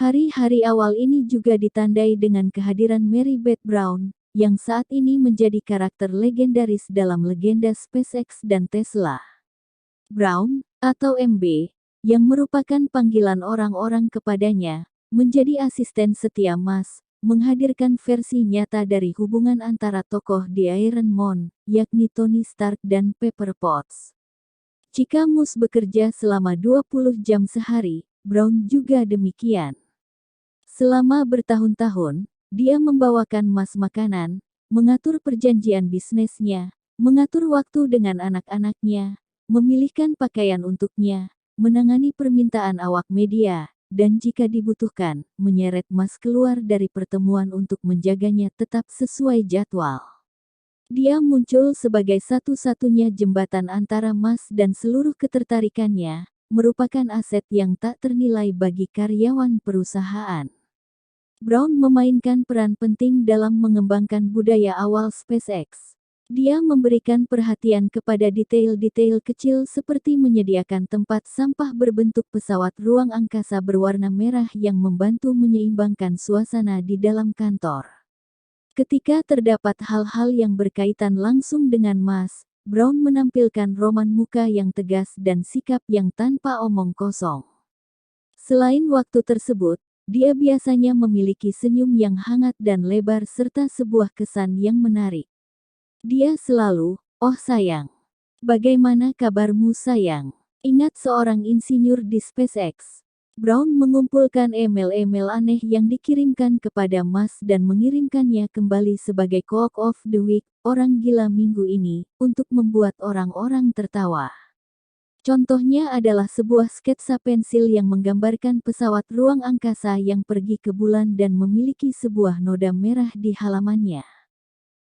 Hari-hari awal ini juga ditandai dengan kehadiran Mary Beth Brown, yang saat ini menjadi karakter legendaris dalam legenda SpaceX dan Tesla. Brown, atau MB, yang merupakan panggilan orang-orang kepadanya, menjadi asisten setia Musk, menghadirkan versi nyata dari hubungan antara tokoh di Iron Man, yakni Tony Stark dan Pepper Potts. Jika Musk bekerja selama 20 jam sehari, Brown juga demikian. Selama bertahun-tahun, dia membawakan Musk makanan, mengatur perjanjian bisnisnya, mengatur waktu dengan anak-anaknya, memilihkan pakaian untuknya, menangani permintaan awak media, dan jika dibutuhkan, menyeret Musk keluar dari pertemuan untuk menjaganya tetap sesuai jadwal. Dia muncul sebagai satu-satunya jembatan antara Musk dan seluruh ketertarikannya, merupakan aset yang tak ternilai bagi karyawan perusahaan. Brown memainkan peran penting dalam mengembangkan budaya awal SpaceX. Dia memberikan perhatian kepada detail-detail kecil seperti menyediakan tempat sampah berbentuk pesawat ruang angkasa berwarna merah yang membantu menyeimbangkan suasana di dalam kantor. Ketika terdapat hal-hal yang berkaitan langsung dengan Musk, Brown menampilkan roman muka yang tegas dan sikap yang tanpa omong kosong. Selain waktu tersebut, dia biasanya memiliki senyum yang hangat dan lebar serta sebuah kesan yang menarik. Dia selalu, "Oh sayang, bagaimana kabarmu sayang?" Ingat seorang insinyur di SpaceX. Brown mengumpulkan email-email aneh yang dikirimkan kepada Musk dan mengirimkannya kembali sebagai Quote of the Week, orang gila minggu ini, untuk membuat orang-orang tertawa. Contohnya adalah sebuah sketsa pensil yang menggambarkan pesawat ruang angkasa yang pergi ke bulan dan memiliki sebuah noda merah di halamannya.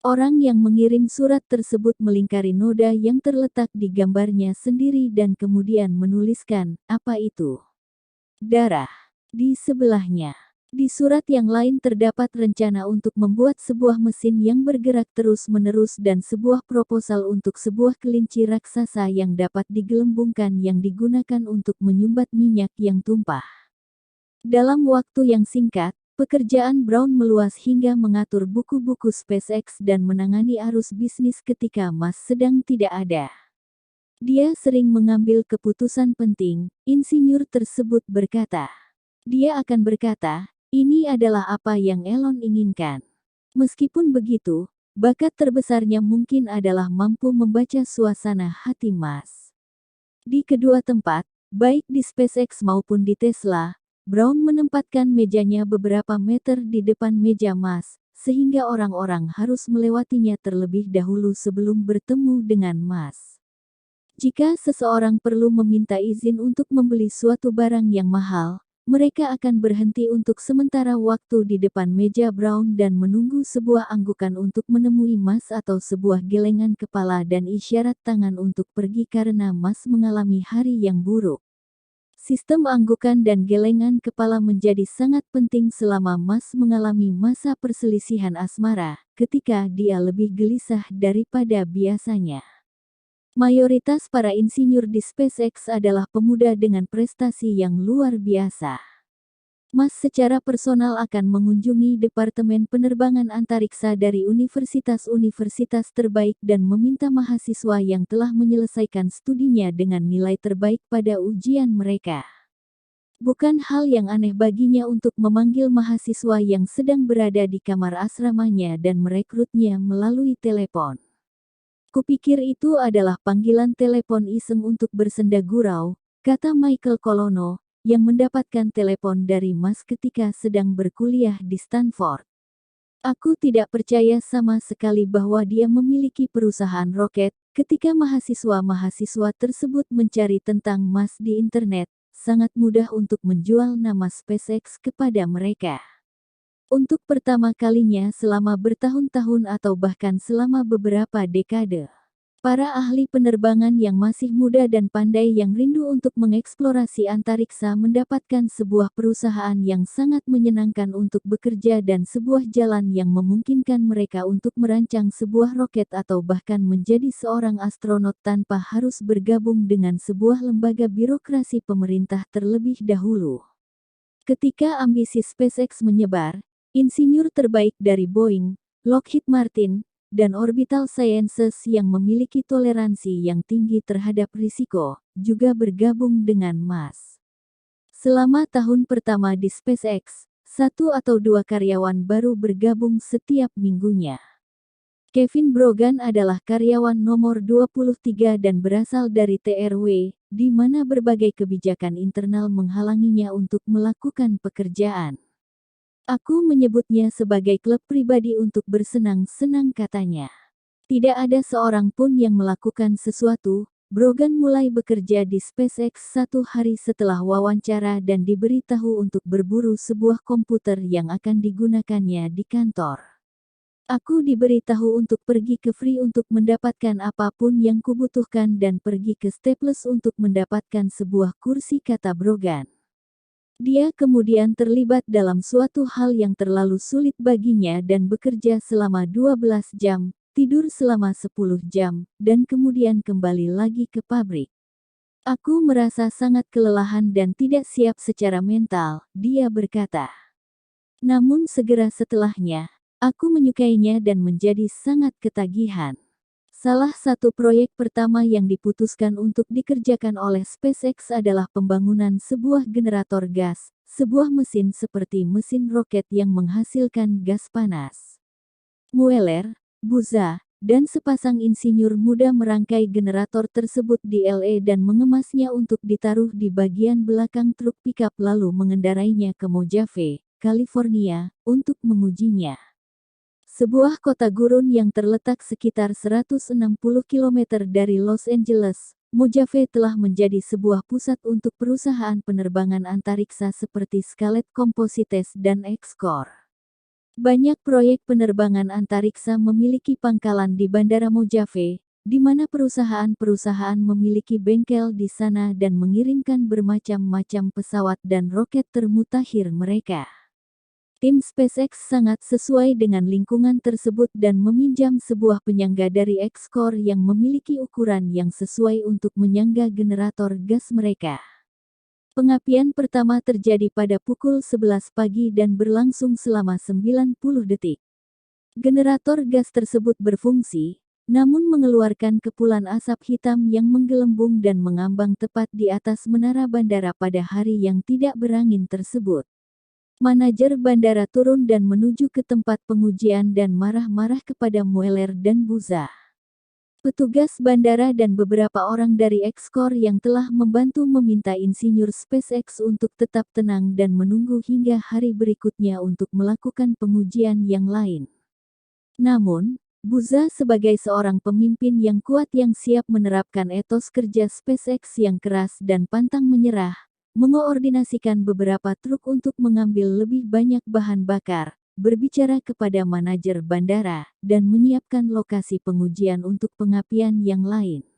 Orang yang mengirim surat tersebut melingkari noda yang terletak di gambarnya sendiri dan kemudian menuliskan, "Apa itu?" Darah. Di sebelahnya. Di surat yang lain terdapat rencana untuk membuat sebuah mesin yang bergerak terus-menerus dan sebuah proposal untuk sebuah kelinci raksasa yang dapat digelembungkan yang digunakan untuk menyumbat minyak yang tumpah. Dalam waktu yang singkat, pekerjaan Brown meluas hingga mengatur buku-buku SpaceX dan menangani arus bisnis ketika Musk sedang tidak ada. Dia sering mengambil keputusan penting, insinyur tersebut berkata. Dia akan berkata, "Ini adalah apa yang Elon inginkan." Meskipun begitu, bakat terbesarnya mungkin adalah mampu membaca suasana hati Musk. Di kedua tempat, baik di SpaceX maupun di Tesla, Brown menempatkan mejanya beberapa meter di depan meja Musk, sehingga orang-orang harus melewatinya terlebih dahulu sebelum bertemu dengan Musk. Jika seseorang perlu meminta izin untuk membeli suatu barang yang mahal, mereka akan berhenti untuk sementara waktu di depan meja Brown dan menunggu sebuah anggukan untuk menemui Musk atau sebuah gelengan kepala dan isyarat tangan untuk pergi karena Musk mengalami hari yang buruk. Sistem anggukan dan gelengan kepala menjadi sangat penting selama Musk mengalami masa perselisihan asmara, ketika dia lebih gelisah daripada biasanya. Mayoritas para insinyur di SpaceX adalah pemuda dengan prestasi yang luar biasa. Musk secara personal akan mengunjungi Departemen Penerbangan Antariksa dari universitas-universitas terbaik dan meminta mahasiswa yang telah menyelesaikan studinya dengan nilai terbaik pada ujian mereka. Bukan hal yang aneh baginya untuk memanggil mahasiswa yang sedang berada di kamar asramanya dan merekrutnya melalui telepon. "Kupikir itu adalah panggilan telepon iseng untuk bersenda gurau," kata Michael Colono, yang mendapatkan telepon dari Musk ketika sedang berkuliah di Stanford. "Aku tidak percaya sama sekali bahwa dia memiliki perusahaan roket." Ketika mahasiswa-mahasiswa tersebut mencari tentang Musk di internet, sangat mudah untuk menjual nama SpaceX kepada mereka. Untuk pertama kalinya selama bertahun-tahun atau bahkan selama beberapa dekade. Para ahli penerbangan yang masih muda dan pandai yang rindu untuk mengeksplorasi antariksa mendapatkan sebuah perusahaan yang sangat menyenangkan untuk bekerja dan sebuah jalan yang memungkinkan mereka untuk merancang sebuah roket atau bahkan menjadi seorang astronot tanpa harus bergabung dengan sebuah lembaga birokrasi pemerintah terlebih dahulu. Ketika ambisi SpaceX menyebar, insinyur terbaik dari Boeing, Lockheed Martin, dan Orbital Sciences yang memiliki toleransi yang tinggi terhadap risiko, juga bergabung dengan Musk. Selama tahun pertama di SpaceX, 1 atau 2 karyawan baru bergabung setiap minggunya. Kevin Brogan adalah karyawan nomor 23 dan berasal dari TRW, di mana berbagai kebijakan internal menghalanginya untuk melakukan pekerjaan. Aku menyebutnya sebagai klub pribadi untuk bersenang-senang, katanya. Tidak ada seorang pun yang melakukan sesuatu. Brogan mulai bekerja di SpaceX 1 hari setelah wawancara dan diberitahu untuk berburu sebuah komputer yang akan digunakannya di kantor. Aku diberitahu untuk pergi ke Free untuk mendapatkan apapun yang kubutuhkan dan pergi ke Staples untuk mendapatkan sebuah kursi, kata Brogan. Dia kemudian terlibat dalam suatu hal yang terlalu sulit baginya dan bekerja selama 12 jam, tidur selama 10 jam, dan kemudian kembali lagi ke pabrik. Aku merasa sangat kelelahan dan tidak siap secara mental, dia berkata. Namun segera setelahnya, aku menyukainya dan menjadi sangat ketagihan. Salah satu proyek pertama yang diputuskan untuk dikerjakan oleh SpaceX adalah pembangunan sebuah generator gas, sebuah mesin seperti mesin roket yang menghasilkan gas panas. Mueller, Buza, dan sepasang insinyur muda merangkai generator tersebut di LA dan mengemasnya untuk ditaruh di bagian belakang truk pickup lalu mengendarainya ke Mojave, California, untuk mengujinya. Sebuah kota gurun yang terletak sekitar 160 km dari Los Angeles, Mojave telah menjadi sebuah pusat untuk perusahaan penerbangan antariksa seperti Scarlet Composites dan X-Corp. Banyak proyek penerbangan antariksa memiliki pangkalan di Bandara Mojave, di mana perusahaan-perusahaan memiliki bengkel di sana dan mengirimkan bermacam-macam pesawat dan roket termutakhir mereka. Tim SpaceX sangat sesuai dengan lingkungan tersebut dan meminjam sebuah penyangga dari X-Corp yang memiliki ukuran yang sesuai untuk menyangga generator gas mereka. Pengapian pertama terjadi pada pukul 11 pagi dan berlangsung selama 90 detik. Generator gas tersebut berfungsi, namun mengeluarkan kepulan asap hitam yang menggelembung dan mengambang tepat di atas menara bandara pada hari yang tidak berangin tersebut. Manajer bandara turun dan menuju ke tempat pengujian dan marah-marah kepada Mueller dan Buza. Petugas bandara dan beberapa orang dari X-Corp yang telah membantu meminta insinyur SpaceX untuk tetap tenang dan menunggu hingga hari berikutnya untuk melakukan pengujian yang lain. Namun, Buza sebagai seorang pemimpin yang kuat yang siap menerapkan etos kerja SpaceX yang keras dan pantang menyerah, mengoordinasikan beberapa truk untuk mengambil lebih banyak bahan bakar, berbicara kepada manajer bandara, dan menyiapkan lokasi pengujian untuk pengapian yang lain.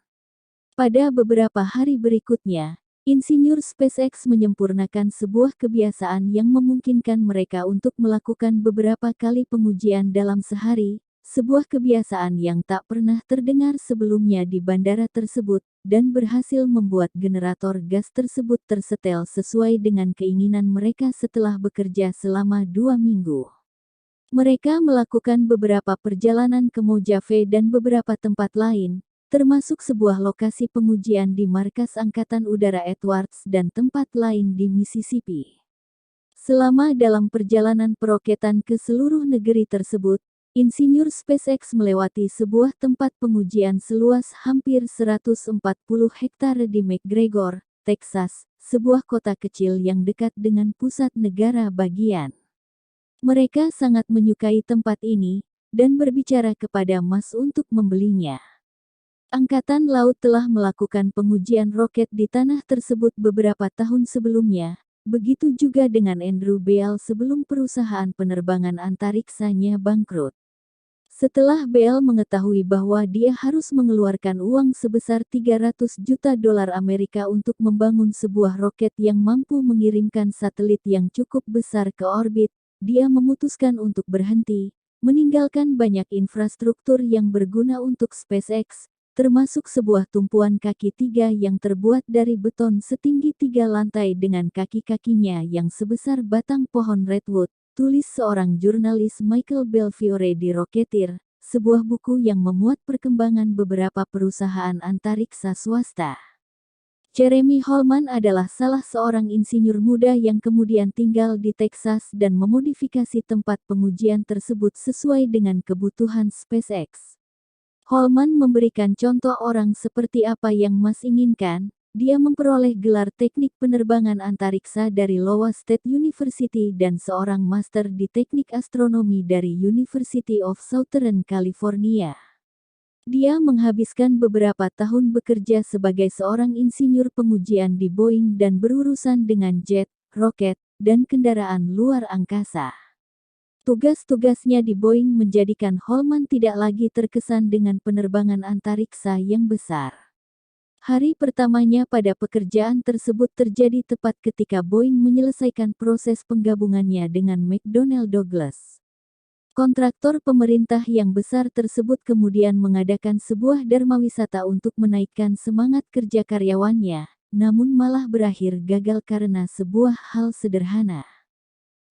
Pada beberapa hari berikutnya, insinyur SpaceX menyempurnakan sebuah kebiasaan yang memungkinkan mereka untuk melakukan beberapa kali pengujian dalam sehari, sebuah kebiasaan yang tak pernah terdengar sebelumnya di bandara tersebut, dan berhasil membuat generator gas tersebut tersetel sesuai dengan keinginan mereka setelah bekerja selama 2 minggu. Mereka melakukan beberapa perjalanan ke Mojave dan beberapa tempat lain, termasuk sebuah lokasi pengujian di Markas Angkatan Udara Edwards dan tempat lain di Mississippi. Selama dalam perjalanan peroketan ke seluruh negeri tersebut, insinyur SpaceX melewati sebuah tempat pengujian seluas hampir 140 hektare di McGregor, Texas, sebuah kota kecil yang dekat dengan pusat negara bagian. Mereka sangat menyukai tempat ini, dan berbicara kepada Musk untuk membelinya. Angkatan Laut telah melakukan pengujian roket di tanah tersebut beberapa tahun sebelumnya, begitu juga dengan Andrew Beale sebelum perusahaan penerbangan antariksanya bangkrut. Setelah Beale mengetahui bahwa dia harus mengeluarkan uang sebesar $300 juta Amerika untuk membangun sebuah roket yang mampu mengirimkan satelit yang cukup besar ke orbit, dia memutuskan untuk berhenti, meninggalkan banyak infrastruktur yang berguna untuk SpaceX, termasuk sebuah tumpuan kaki 3 yang terbuat dari beton setinggi 3 lantai dengan kaki-kakinya yang sebesar batang pohon redwood, tulis seorang jurnalis Michael Belfiore di Rocketeer, sebuah buku yang memuat perkembangan beberapa perusahaan antariksa swasta. Jeremy Holman adalah salah seorang insinyur muda yang kemudian tinggal di Texas dan memodifikasi tempat pengujian tersebut sesuai dengan kebutuhan SpaceX. Holman memberikan contoh orang seperti apa yang Mas inginkan. Dia memperoleh gelar teknik penerbangan antariksa dari Iowa State University dan seorang master di teknik astronomi dari University of Southern California. Dia menghabiskan beberapa tahun bekerja sebagai seorang insinyur pengujian di Boeing dan berurusan dengan jet, roket, dan kendaraan luar angkasa. Tugas-tugasnya di Boeing menjadikan Holman tidak lagi terkesan dengan penerbangan antariksa yang besar. Hari pertamanya pada pekerjaan tersebut terjadi tepat ketika Boeing menyelesaikan proses penggabungannya dengan McDonnell Douglas. Kontraktor pemerintah yang besar tersebut kemudian mengadakan sebuah darmawisata untuk menaikkan semangat kerja karyawannya, namun malah berakhir gagal karena sebuah hal sederhana.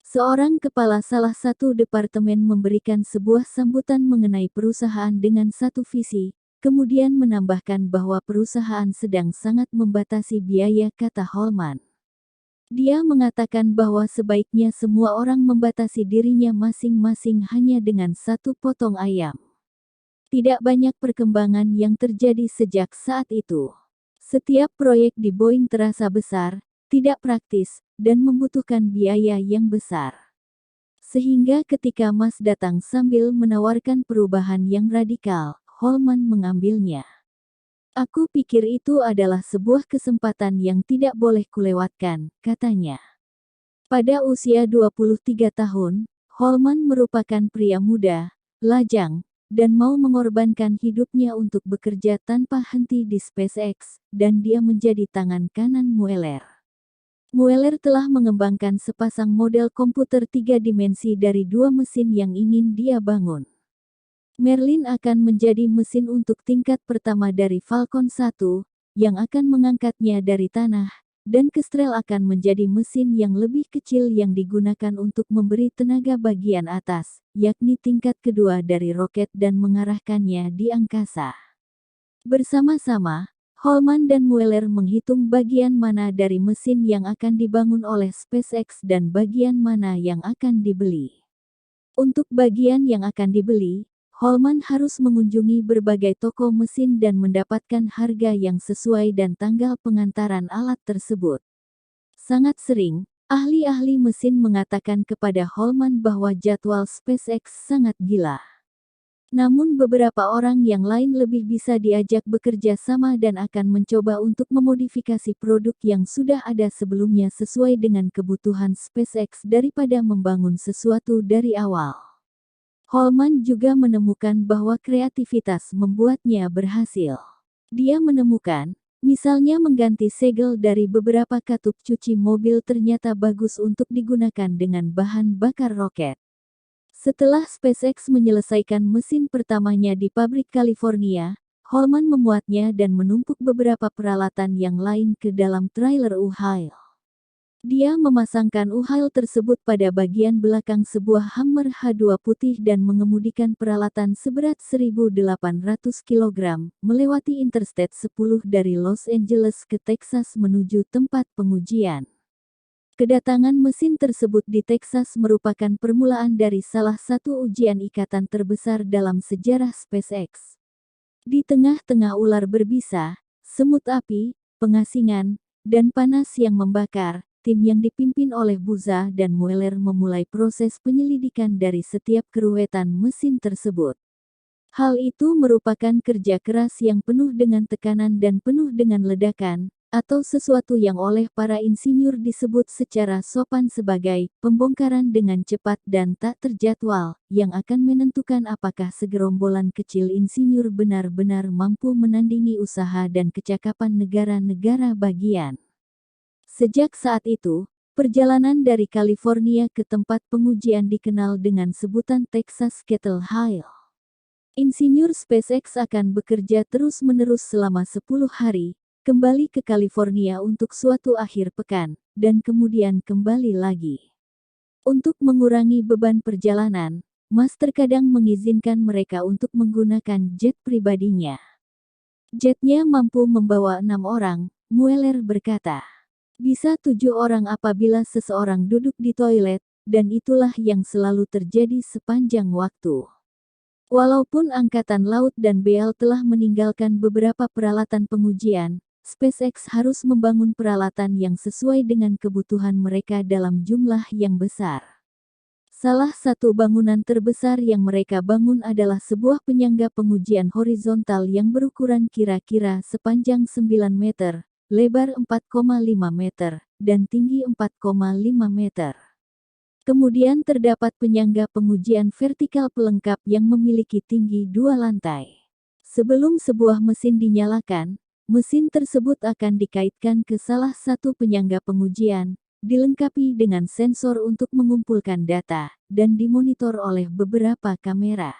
Seorang kepala salah satu departemen memberikan sebuah sambutan mengenai perusahaan dengan satu visi, kemudian menambahkan bahwa perusahaan sedang sangat membatasi biaya, kata Holman. Dia mengatakan bahwa sebaiknya semua orang membatasi dirinya masing-masing hanya dengan satu potong ayam. Tidak banyak perkembangan yang terjadi sejak saat itu. Setiap proyek di Boeing terasa besar, tidak praktis, dan membutuhkan biaya yang besar. Sehingga ketika Mas datang sambil menawarkan perubahan yang radikal, Holman mengambilnya. Aku pikir itu adalah sebuah kesempatan yang tidak boleh kulewatkan, katanya. Pada usia 23 tahun, Holman merupakan pria muda, lajang, dan mau mengorbankan hidupnya untuk bekerja tanpa henti di SpaceX, dan dia menjadi tangan kanan Mueller. Mueller telah mengembangkan sepasang model komputer 3 dimensi dari 2 mesin yang ingin dia bangun. Merlin akan menjadi mesin untuk tingkat pertama dari Falcon 1, yang akan mengangkatnya dari tanah, dan Kestrel akan menjadi mesin yang lebih kecil yang digunakan untuk memberi tenaga bagian atas, yakni tingkat kedua dari roket dan mengarahkannya di angkasa. Bersama-sama, Holman dan Mueller menghitung bagian mana dari mesin yang akan dibangun oleh SpaceX dan bagian mana yang akan dibeli. Untuk bagian yang akan dibeli, Holman harus mengunjungi berbagai toko mesin dan mendapatkan harga yang sesuai dan tanggal pengantaran alat tersebut. Sangat sering, ahli-ahli mesin mengatakan kepada Holman bahwa jadwal SpaceX sangat gila. Namun beberapa orang yang lain lebih bisa diajak bekerja sama dan akan mencoba untuk memodifikasi produk yang sudah ada sebelumnya sesuai dengan kebutuhan SpaceX daripada membangun sesuatu dari awal. Holman juga menemukan bahwa kreativitas membuatnya berhasil. Dia menemukan, misalnya mengganti segel dari beberapa katup cuci mobil ternyata bagus untuk digunakan dengan bahan bakar roket. Setelah SpaceX menyelesaikan mesin pertamanya di pabrik California, Holman memuatnya dan menumpuk beberapa peralatan yang lain ke dalam trailer Uhail. Dia memasangkan Uhail tersebut pada bagian belakang sebuah Hummer H2 putih dan mengemudikan peralatan seberat 1.800 kg, melewati Interstate 10 dari Los Angeles ke Texas menuju tempat pengujian. Kedatangan mesin tersebut di Texas merupakan permulaan dari salah satu ujian ikatan terbesar dalam sejarah SpaceX. Di tengah-tengah ular berbisa, semut api, pengasingan, dan panas yang membakar, tim yang dipimpin oleh Buza dan Mueller memulai proses penyelidikan dari setiap keruwetan mesin tersebut. Hal itu merupakan kerja keras yang penuh dengan tekanan dan penuh dengan ledakan, atau sesuatu yang oleh para insinyur disebut secara sopan sebagai pembongkaran dengan cepat dan tak terjadwal, yang akan menentukan apakah segerombolan kecil insinyur benar-benar mampu menandingi usaha dan kecakapan negara-negara bagian. Sejak saat itu, perjalanan dari California ke tempat pengujian dikenal dengan sebutan Texas Kettle Hill. Insinyur SpaceX akan bekerja terus-menerus selama 10 hari, kembali ke California untuk suatu akhir pekan, dan kemudian kembali lagi. Untuk mengurangi beban perjalanan, Musk terkadang mengizinkan mereka untuk menggunakan jet pribadinya. Jetnya mampu membawa 6 orang, Mueller berkata. Bisa 7 orang apabila seseorang duduk di toilet, dan itulah yang selalu terjadi sepanjang waktu. Walaupun Angkatan Laut dan BL telah meninggalkan beberapa peralatan pengujian, SpaceX harus membangun peralatan yang sesuai dengan kebutuhan mereka dalam jumlah yang besar. Salah satu bangunan terbesar yang mereka bangun adalah sebuah penyangga pengujian horizontal yang berukuran kira-kira sepanjang 9 meter, lebar 4,5 meter, dan tinggi 4,5 meter. Kemudian terdapat penyangga pengujian vertikal pelengkap yang memiliki tinggi 2 lantai. Sebelum sebuah mesin dinyalakan, mesin tersebut akan dikaitkan ke salah satu penyangga pengujian, dilengkapi dengan sensor untuk mengumpulkan data, dan dimonitor oleh beberapa kamera.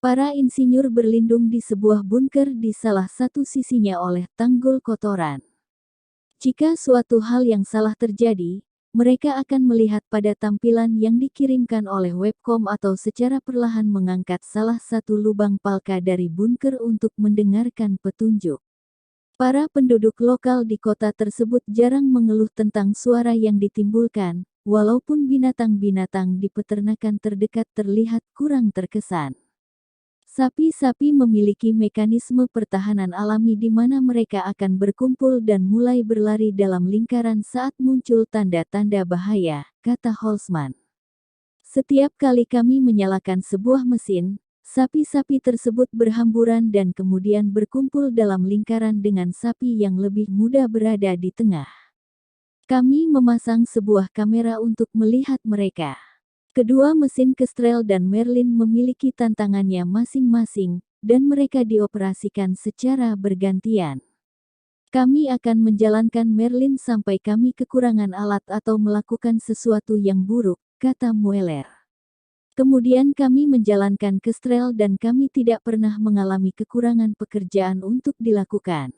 Para insinyur berlindung di sebuah bunker di salah satu sisinya oleh tanggul kotoran. Jika suatu hal yang salah terjadi, mereka akan melihat pada tampilan yang dikirimkan oleh webcam atau secara perlahan mengangkat salah satu lubang palka dari bunker untuk mendengarkan petunjuk. Para penduduk lokal di kota tersebut jarang mengeluh tentang suara yang ditimbulkan, walaupun binatang-binatang di peternakan terdekat terlihat kurang terkesan. Sapi-sapi memiliki mekanisme pertahanan alami di mana mereka akan berkumpul dan mulai berlari dalam lingkaran saat muncul tanda-tanda bahaya, kata Holzman. Setiap kali kami menyalakan sebuah mesin, sapi-sapi tersebut berhamburan dan kemudian berkumpul dalam lingkaran dengan sapi yang lebih muda berada di tengah. Kami memasang sebuah kamera untuk melihat mereka. Kedua mesin Kestrel dan Merlin memiliki tantangannya masing-masing, dan mereka dioperasikan secara bergantian. Kami akan menjalankan Merlin sampai kami kekurangan alat atau melakukan sesuatu yang buruk, kata Mueller. Kemudian kami menjalankan Kestrel dan kami tidak pernah mengalami kekurangan pekerjaan untuk dilakukan.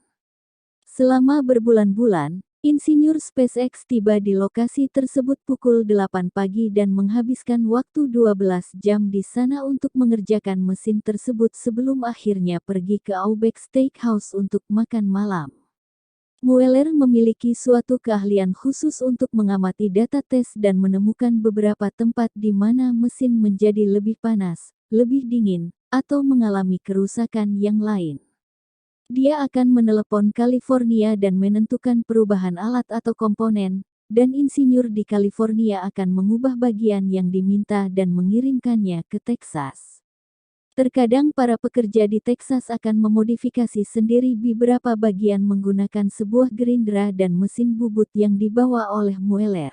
Selama berbulan-bulan, insinyur SpaceX tiba di lokasi tersebut pukul 8 pagi dan menghabiskan waktu 12 jam di sana untuk mengerjakan mesin tersebut sebelum akhirnya pergi ke Outback Steakhouse untuk makan malam. Mueller memiliki suatu keahlian khusus untuk mengamati data tes dan menemukan beberapa tempat di mana mesin menjadi lebih panas, lebih dingin, atau mengalami kerusakan yang lain. Dia akan menelepon California dan menentukan perubahan alat atau komponen, dan insinyur di California akan mengubah bagian yang diminta dan mengirimkannya ke Texas. Terkadang para pekerja di Texas akan memodifikasi sendiri beberapa bagian menggunakan sebuah gerindra dan mesin bubut yang dibawa oleh Mueller.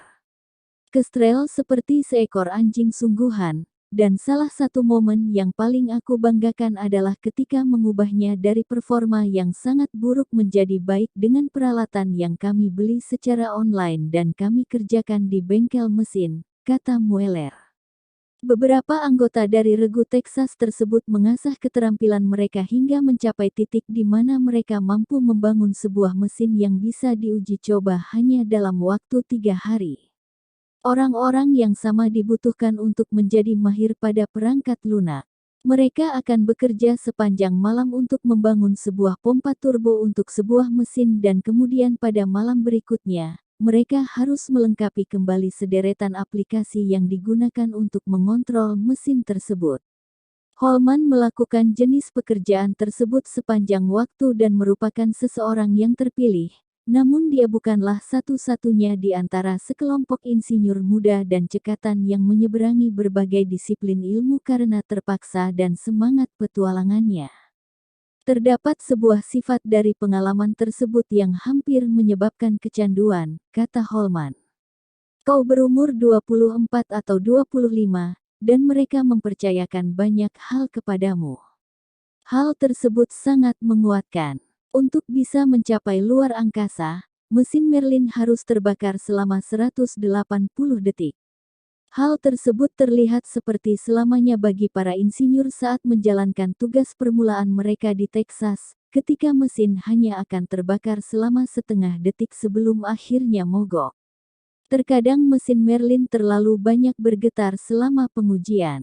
Kestrel seperti seekor anjing sungguhan, dan salah satu momen yang paling aku banggakan adalah ketika mengubahnya dari performa yang sangat buruk menjadi baik dengan peralatan yang kami beli secara online dan kami kerjakan di bengkel mesin, kata Mueller. Beberapa anggota dari regu Texas tersebut mengasah keterampilan mereka hingga mencapai titik di mana mereka mampu membangun sebuah mesin yang bisa diuji coba hanya dalam waktu 3 hari. Orang-orang yang sama dibutuhkan untuk menjadi mahir pada perangkat lunak. Mereka akan bekerja sepanjang malam untuk membangun sebuah pompa turbo untuk sebuah mesin dan kemudian pada malam berikutnya, mereka harus melengkapi kembali sederetan aplikasi yang digunakan untuk mengontrol mesin tersebut. Holman melakukan jenis pekerjaan tersebut sepanjang waktu dan merupakan seseorang yang terpilih, namun dia bukanlah satu-satunya di antara sekelompok insinyur muda dan cekatan yang menyeberangi berbagai disiplin ilmu karena terpaksa dan semangat petualangannya. Terdapat sebuah sifat dari pengalaman tersebut yang hampir menyebabkan kecanduan, kata Holman. Kau berumur 24 atau 25, dan mereka mempercayakan banyak hal kepadamu. Hal tersebut sangat menguatkan. Untuk bisa mencapai luar angkasa, mesin Merlin harus terbakar selama 180 detik. Hal tersebut terlihat seperti selamanya bagi para insinyur saat menjalankan tugas permulaan mereka di Texas, ketika mesin hanya akan terbakar selama setengah detik sebelum akhirnya mogok. Terkadang mesin Merlin terlalu banyak bergetar selama pengujian.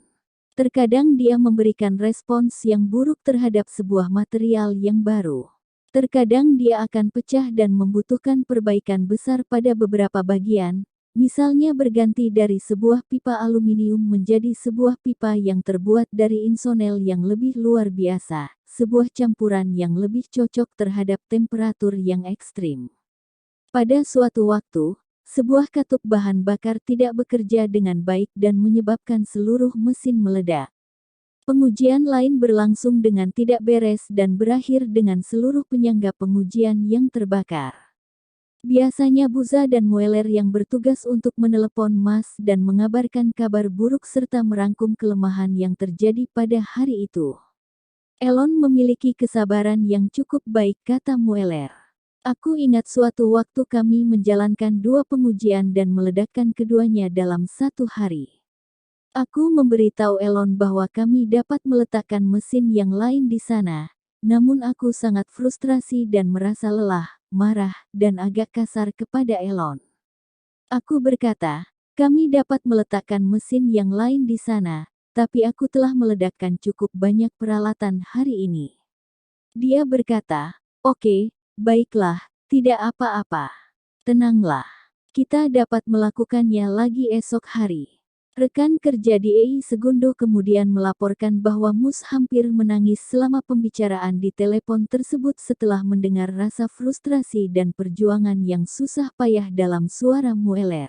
Terkadang dia memberikan respons yang buruk terhadap sebuah material yang baru. Terkadang dia akan pecah dan membutuhkan perbaikan besar pada beberapa bagian, misalnya berganti dari sebuah pipa aluminium menjadi sebuah pipa yang terbuat dari insonel yang lebih luar biasa, sebuah campuran yang lebih cocok terhadap temperatur yang ekstrim. Pada suatu waktu, sebuah katup bahan bakar tidak bekerja dengan baik dan menyebabkan seluruh mesin meledak. Pengujian lain berlangsung dengan tidak beres dan berakhir dengan seluruh penyangga pengujian yang terbakar. Biasanya Buza dan Mueller yang bertugas untuk menelepon Mas dan mengabarkan kabar buruk serta merangkum kelemahan yang terjadi pada hari itu. Elon memiliki kesabaran yang cukup baik, kata Mueller. Aku ingat suatu waktu kami menjalankan 2 pengujian dan meledakkan keduanya dalam 1 hari. Aku memberitahu Elon bahwa kami dapat meletakkan mesin yang lain di sana, namun aku sangat frustrasi dan merasa lelah, marah, dan agak kasar kepada Elon. Aku berkata, kami dapat meletakkan mesin yang lain di sana, tapi aku telah meledakkan cukup banyak peralatan hari ini. Dia berkata, oke, baiklah, tidak apa-apa. Tenanglah. Kita dapat melakukannya lagi esok hari. Rekan kerja di EI Segundo kemudian melaporkan bahwa Mus hampir menangis selama pembicaraan di telepon tersebut setelah mendengar rasa frustrasi dan perjuangan yang susah payah dalam suara Mueller.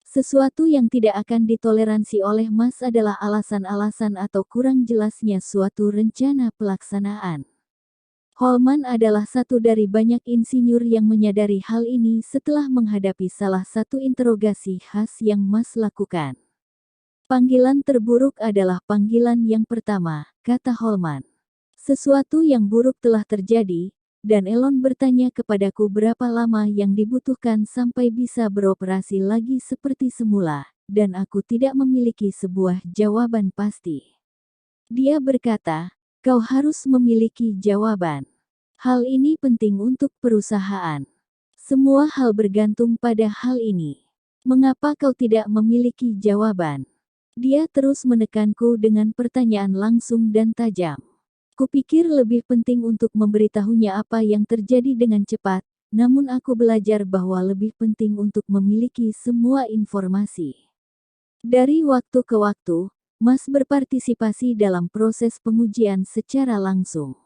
Sesuatu yang tidak akan ditoleransi oleh Mas adalah alasan-alasan atau kurang jelasnya suatu rencana pelaksanaan. Holman adalah satu dari banyak insinyur yang menyadari hal ini setelah menghadapi salah satu interogasi khas yang Mas lakukan. Panggilan terburuk adalah panggilan yang pertama, kata Holman. Sesuatu yang buruk telah terjadi, dan Elon bertanya kepadaku berapa lama yang dibutuhkan sampai bisa beroperasi lagi seperti semula, dan aku tidak memiliki sebuah jawaban pasti. Dia berkata, kau harus memiliki jawaban. Hal ini penting untuk perusahaan. Semua hal bergantung pada hal ini. Mengapa kau tidak memiliki jawaban? Dia terus menekanku dengan pertanyaan langsung dan tajam. Kupikir lebih penting untuk memberitahunya apa yang terjadi dengan cepat, namun aku belajar bahwa lebih penting untuk memiliki semua informasi. Dari waktu ke waktu, Mas berpartisipasi dalam proses pengujian secara langsung.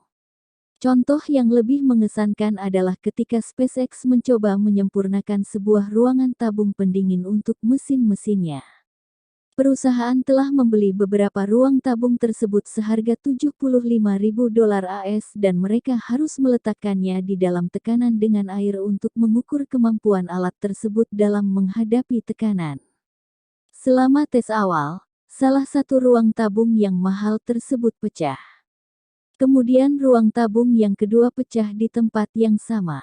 Contoh yang lebih mengesankan adalah ketika SpaceX mencoba menyempurnakan sebuah ruangan tabung pendingin untuk mesin-mesinnya. Perusahaan telah membeli beberapa ruang tabung tersebut seharga $75.000 AS dan mereka harus meletakkannya di dalam tekanan dengan air untuk mengukur kemampuan alat tersebut dalam menghadapi tekanan. Selama tes awal, salah satu ruang tabung yang mahal tersebut pecah. Kemudian ruang tabung yang kedua pecah di tempat yang sama.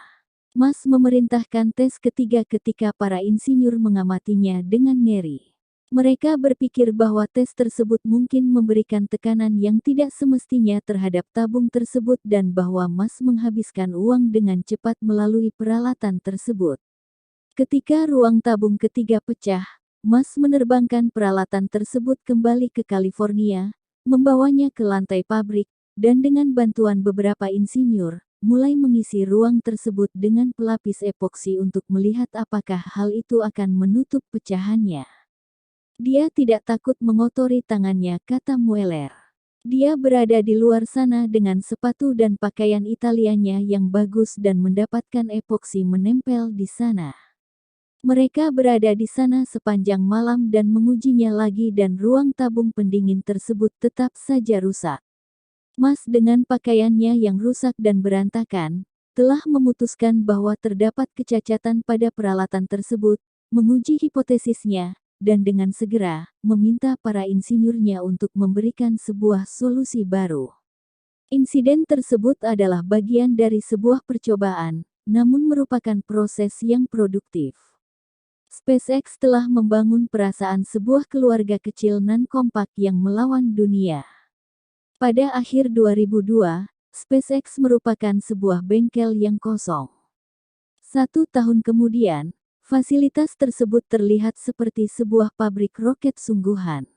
Mas memerintahkan tes ketiga ketika para insinyur mengamatinya dengan ngeri. Mereka berpikir bahwa tes tersebut mungkin memberikan tekanan yang tidak semestinya terhadap tabung tersebut dan bahwa Mas menghabiskan uang dengan cepat melalui peralatan tersebut. Ketika ruang tabung ketiga pecah, Mas menerbangkan peralatan tersebut kembali ke California, membawanya ke lantai pabrik, dan dengan bantuan beberapa insinyur, mulai mengisi ruang tersebut dengan pelapis epoksi untuk melihat apakah hal itu akan menutup pecahannya. Dia tidak takut mengotori tangannya, kata Mueller. Dia berada di luar sana dengan sepatu dan pakaian Italianya yang bagus dan mendapatkan epoksi menempel di sana. Mereka berada di sana sepanjang malam dan mengujinya lagi dan ruang tabung pendingin tersebut tetap saja rusak. Mas dengan pakaiannya yang rusak dan berantakan, telah memutuskan bahwa terdapat kecacatan pada peralatan tersebut, menguji hipotesisnya, dan dengan segera, meminta para insinyurnya untuk memberikan sebuah solusi baru. Insiden tersebut adalah bagian dari sebuah percobaan, namun merupakan proses yang produktif. SpaceX telah membangun perasaan sebuah keluarga kecil nan kompak yang melawan dunia. Pada akhir 2002, SpaceX merupakan sebuah bengkel yang kosong. 1 tahun kemudian, fasilitas tersebut terlihat seperti sebuah pabrik roket sungguhan.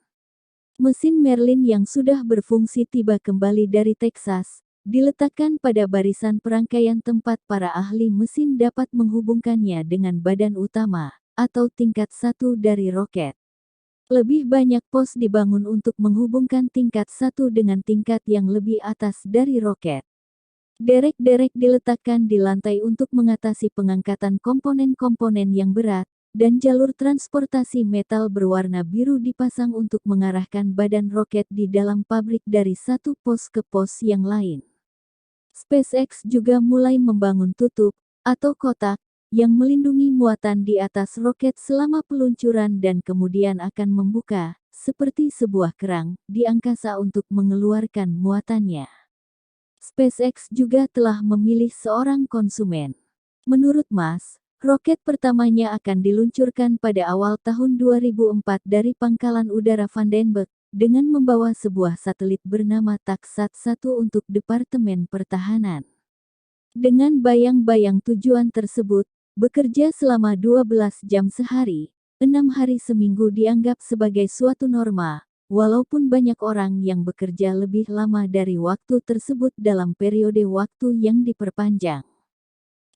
Mesin Merlin yang sudah berfungsi tiba kembali dari Texas, diletakkan pada barisan perangkaian tempat para ahli mesin dapat menghubungkannya dengan badan utama, atau tingkat 1 dari roket. Lebih banyak pos dibangun untuk menghubungkan tingkat 1 dengan tingkat yang lebih atas dari roket. Derek-derek diletakkan di lantai untuk mengatasi pengangkatan komponen-komponen yang berat, dan jalur transportasi metal berwarna biru dipasang untuk mengarahkan badan roket di dalam pabrik dari satu pos ke pos yang lain. SpaceX juga mulai membangun tutup, atau kotak, yang melindungi muatan di atas roket selama peluncuran dan kemudian akan membuka, seperti sebuah kerang, di angkasa untuk mengeluarkan muatannya. SpaceX juga telah memilih seorang konsumen. Menurut Musk, roket pertamanya akan diluncurkan pada awal tahun 2004 dari Pangkalan Udara Vandenberg, dengan membawa sebuah satelit bernama TACSAT-1 untuk Departemen Pertahanan. Dengan bayang-bayang tujuan tersebut, bekerja selama 12 jam sehari, 6 hari seminggu dianggap sebagai suatu norma, walaupun banyak orang yang bekerja lebih lama dari waktu tersebut dalam periode waktu yang diperpanjang.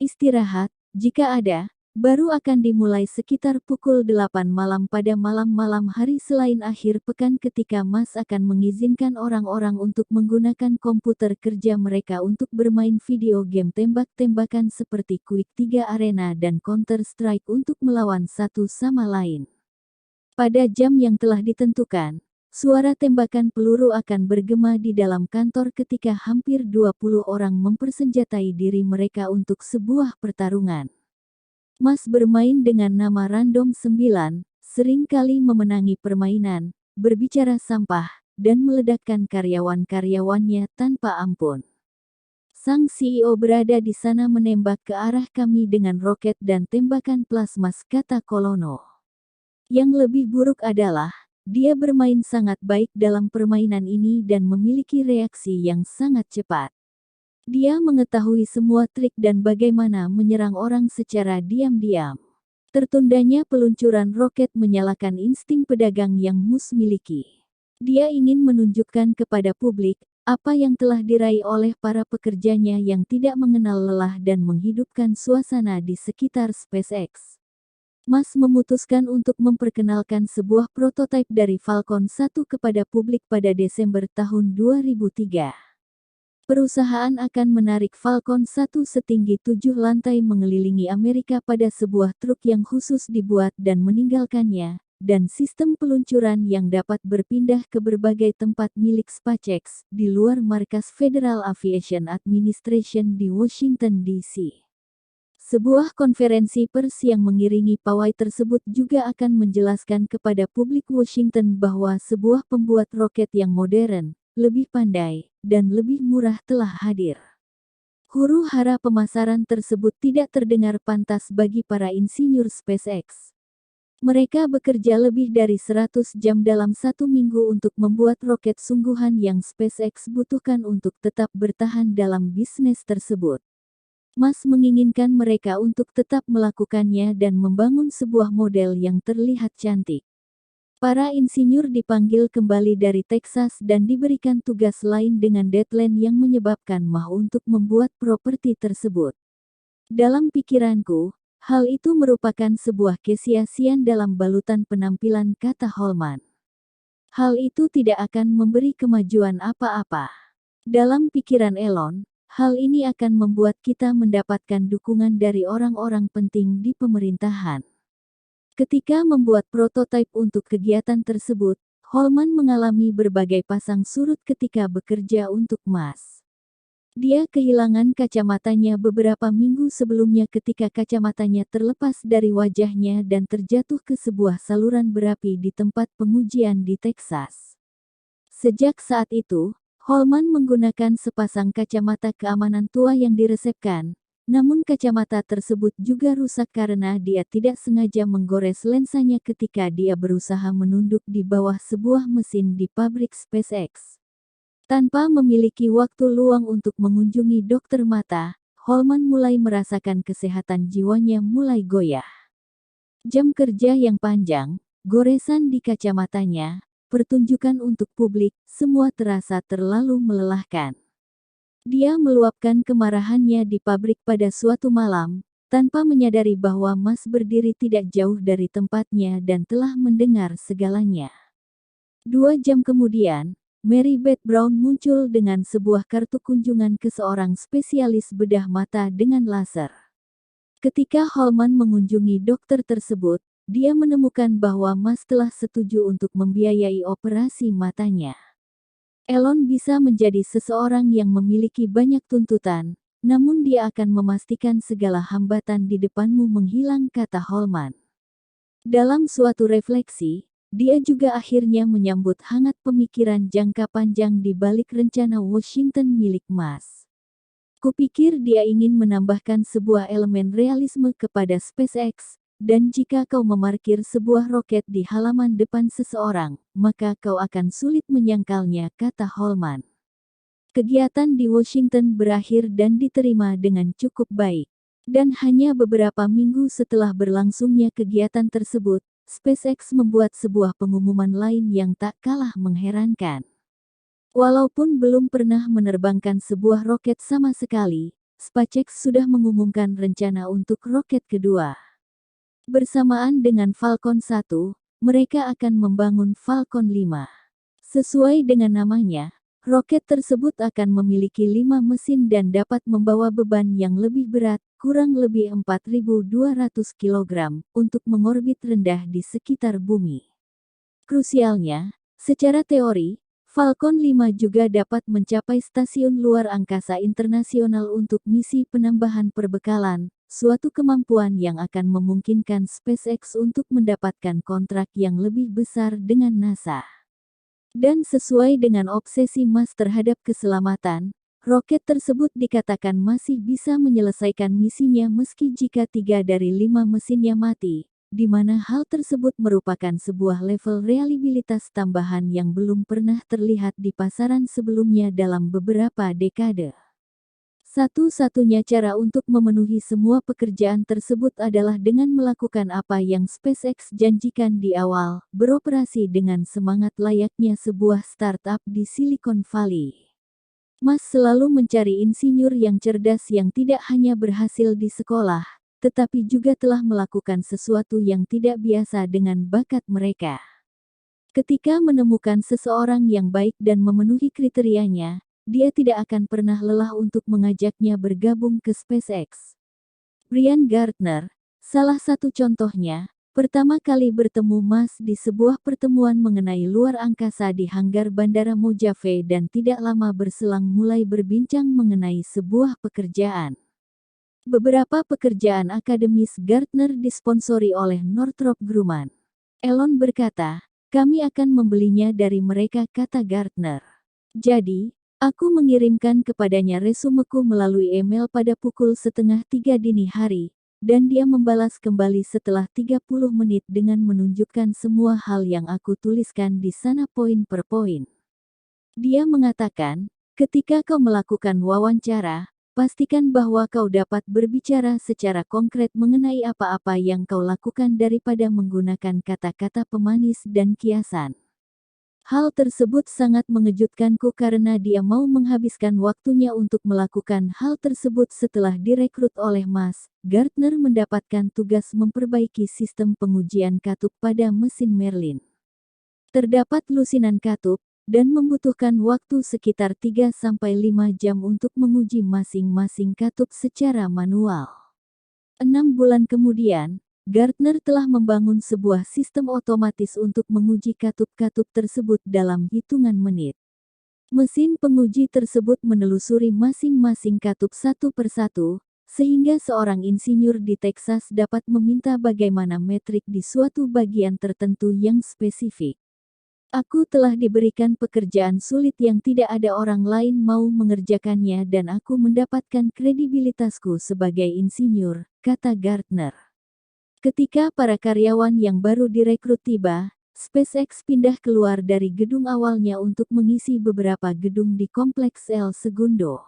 Istirahat, jika ada, baru akan dimulai sekitar pukul 8 malam pada malam-malam hari selain akhir pekan ketika Musk akan mengizinkan orang-orang untuk menggunakan komputer kerja mereka untuk bermain video game tembak-tembakan seperti Quake 3 Arena dan Counter-Strike untuk melawan satu sama lain. Pada jam yang telah ditentukan, suara tembakan peluru akan bergema di dalam kantor ketika hampir 20 orang mempersenjatai diri mereka untuk sebuah pertarungan. Musk bermain dengan nama Random 9, sering kali memenangi permainan, berbicara sampah, dan meledakkan karyawan-karyawannya tanpa ampun. Sang CEO berada di sana menembak ke arah kami dengan roket dan tembakan plasma, kata Colono. Yang lebih buruk adalah, dia bermain sangat baik dalam permainan ini dan memiliki reaksi yang sangat cepat. Dia mengetahui semua trik dan bagaimana menyerang orang secara diam-diam. Tertundanya peluncuran roket menyalakan insting pedagang yang Musk miliki. Dia ingin menunjukkan kepada publik apa yang telah diraih oleh para pekerjanya yang tidak mengenal lelah dan menghidupkan suasana di sekitar SpaceX. Musk memutuskan untuk memperkenalkan sebuah prototipe dari Falcon 1 kepada publik pada Desember tahun 2003. Perusahaan akan menarik Falcon 1 setinggi 7 lantai mengelilingi Amerika pada sebuah truk yang khusus dibuat dan meninggalkannya, dan sistem peluncuran yang dapat berpindah ke berbagai tempat milik SpaceX, di luar markas Federal Aviation Administration di Washington, D.C. Sebuah konferensi pers yang mengiringi pawai tersebut juga akan menjelaskan kepada publik Washington bahwa sebuah pembuat roket yang modern, lebih pandai, dan lebih murah telah hadir. Huru-hara pemasaran tersebut tidak terdengar pantas bagi para insinyur SpaceX. Mereka bekerja lebih dari 100 jam dalam 1 minggu untuk membuat roket sungguhan yang SpaceX butuhkan untuk tetap bertahan dalam bisnis tersebut. Musk menginginkan mereka untuk tetap melakukannya dan membangun sebuah model yang terlihat cantik. Para insinyur dipanggil kembali dari Texas dan diberikan tugas lain dengan deadline yang menyebabkan Musk untuk membuat properti tersebut. Dalam pikiranku, hal itu merupakan sebuah kesia-siaan dalam balutan penampilan, kata Holman. Hal itu tidak akan memberi kemajuan apa-apa. Dalam pikiran Elon, hal ini akan membuat kita mendapatkan dukungan dari orang-orang penting di pemerintahan. Ketika membuat prototipe untuk kegiatan tersebut, Holman mengalami berbagai pasang surut ketika bekerja untuk Musk. Dia kehilangan kacamatanya beberapa minggu sebelumnya ketika kacamatanya terlepas dari wajahnya dan terjatuh ke sebuah saluran berapi di tempat pengujian di Texas. Sejak saat itu, Holman menggunakan sepasang kacamata keamanan tua yang diresepkan, Namun kacamata tersebut juga rusak karena dia tidak sengaja menggores lensanya ketika dia berusaha menunduk di bawah sebuah mesin di pabrik SpaceX. Tanpa memiliki waktu luang untuk mengunjungi dokter mata, Holman mulai merasakan kesehatan jiwanya mulai goyah. Jam kerja yang panjang, goresan di kacamatanya, pertunjukan untuk publik, semua terasa terlalu melelahkan. Dia meluapkan kemarahannya di pabrik pada suatu malam, tanpa menyadari bahwa Mas berdiri tidak jauh dari tempatnya dan telah mendengar segalanya. 2 jam kemudian, Mary Beth Brown muncul dengan sebuah kartu kunjungan ke seorang spesialis bedah mata dengan laser. Ketika Holman mengunjungi dokter tersebut, dia menemukan bahwa Mas telah setuju untuk membiayai operasi matanya. Elon bisa menjadi seseorang yang memiliki banyak tuntutan, namun dia akan memastikan segala hambatan di depanmu menghilang, kata Holman. Dalam suatu refleksi, dia juga akhirnya menyambut hangat pemikiran jangka panjang di balik rencana Washington milik Mas. Kupikir dia ingin menambahkan sebuah elemen realisme kepada SpaceX, dan jika kau memarkir sebuah roket di halaman depan seseorang, maka kau akan sulit menyangkalnya, kata Holman. Kegiatan di Washington berakhir dan diterima dengan cukup baik. Dan hanya beberapa minggu setelah berlangsungnya kegiatan tersebut, SpaceX membuat sebuah pengumuman lain yang tak kalah mengherankan. Walaupun belum pernah menerbangkan sebuah roket sama sekali, SpaceX sudah mengumumkan rencana untuk roket kedua. Bersamaan dengan Falcon 1, mereka akan membangun Falcon 5. Sesuai dengan namanya, roket tersebut akan memiliki 5 mesin dan dapat membawa beban yang lebih berat, kurang lebih 4.200 kg, untuk mengorbit rendah di sekitar bumi. Krusialnya, secara teori, Falcon 5 juga dapat mencapai stasiun luar angkasa internasional untuk misi penambahan perbekalan, suatu kemampuan yang akan memungkinkan SpaceX untuk mendapatkan kontrak yang lebih besar dengan NASA. Dan sesuai dengan obsesi Mas terhadap keselamatan, roket tersebut dikatakan masih bisa menyelesaikan misinya meski jika 3 dari 5 mesinnya mati, di mana hal tersebut merupakan sebuah level reliabilitas tambahan yang belum pernah terlihat di pasaran sebelumnya dalam beberapa dekade. Satu-satunya cara untuk memenuhi semua pekerjaan tersebut adalah dengan melakukan apa yang SpaceX janjikan di awal, beroperasi dengan semangat layaknya sebuah startup di Silicon Valley. Mas selalu mencari insinyur yang cerdas yang tidak hanya berhasil di sekolah, tetapi juga telah melakukan sesuatu yang tidak biasa dengan bakat mereka. Ketika menemukan seseorang yang baik dan memenuhi kriterianya, dia tidak akan pernah lelah untuk mengajaknya bergabung ke SpaceX. Brian Gardner, salah satu contohnya, pertama kali bertemu Mas di sebuah pertemuan mengenai luar angkasa di hanggar Bandara Mojave dan tidak lama berselang mulai berbincang mengenai sebuah pekerjaan. Beberapa pekerjaan akademis Gardner disponsori oleh Northrop Grumman. Elon berkata, kami akan membelinya dari mereka, kata Gardner. Jadi, aku mengirimkan kepadanya resumeku melalui email pada pukul 2:30 dini hari, dan dia membalas kembali setelah 30 menit dengan menunjukkan semua hal yang aku tuliskan di sana poin per poin. Dia mengatakan, ketika kau melakukan wawancara, pastikan bahwa kau dapat berbicara secara konkret mengenai apa-apa yang kau lakukan daripada menggunakan kata-kata pemanis dan kiasan. Hal tersebut sangat mengejutkanku karena dia mau menghabiskan waktunya untuk melakukan hal tersebut setelah direkrut oleh Mas. Gardner mendapatkan tugas memperbaiki sistem pengujian katup pada mesin Merlin. Terdapat lusinan katup, dan membutuhkan waktu sekitar 3-5 jam untuk menguji masing-masing katup secara manual. 6 bulan kemudian, Gardner telah membangun sebuah sistem otomatis untuk menguji katup-katup tersebut dalam hitungan menit. Mesin penguji tersebut menelusuri masing-masing katup satu persatu, sehingga seorang insinyur di Texas dapat meminta bagaimana metrik di suatu bagian tertentu yang spesifik. Aku telah diberikan pekerjaan sulit yang tidak ada orang lain mau mengerjakannya dan aku mendapatkan kredibilitasku sebagai insinyur, kata Gartner. Ketika para karyawan yang baru direkrut tiba, SpaceX pindah keluar dari gedung awalnya untuk mengisi beberapa gedung di kompleks El Segundo.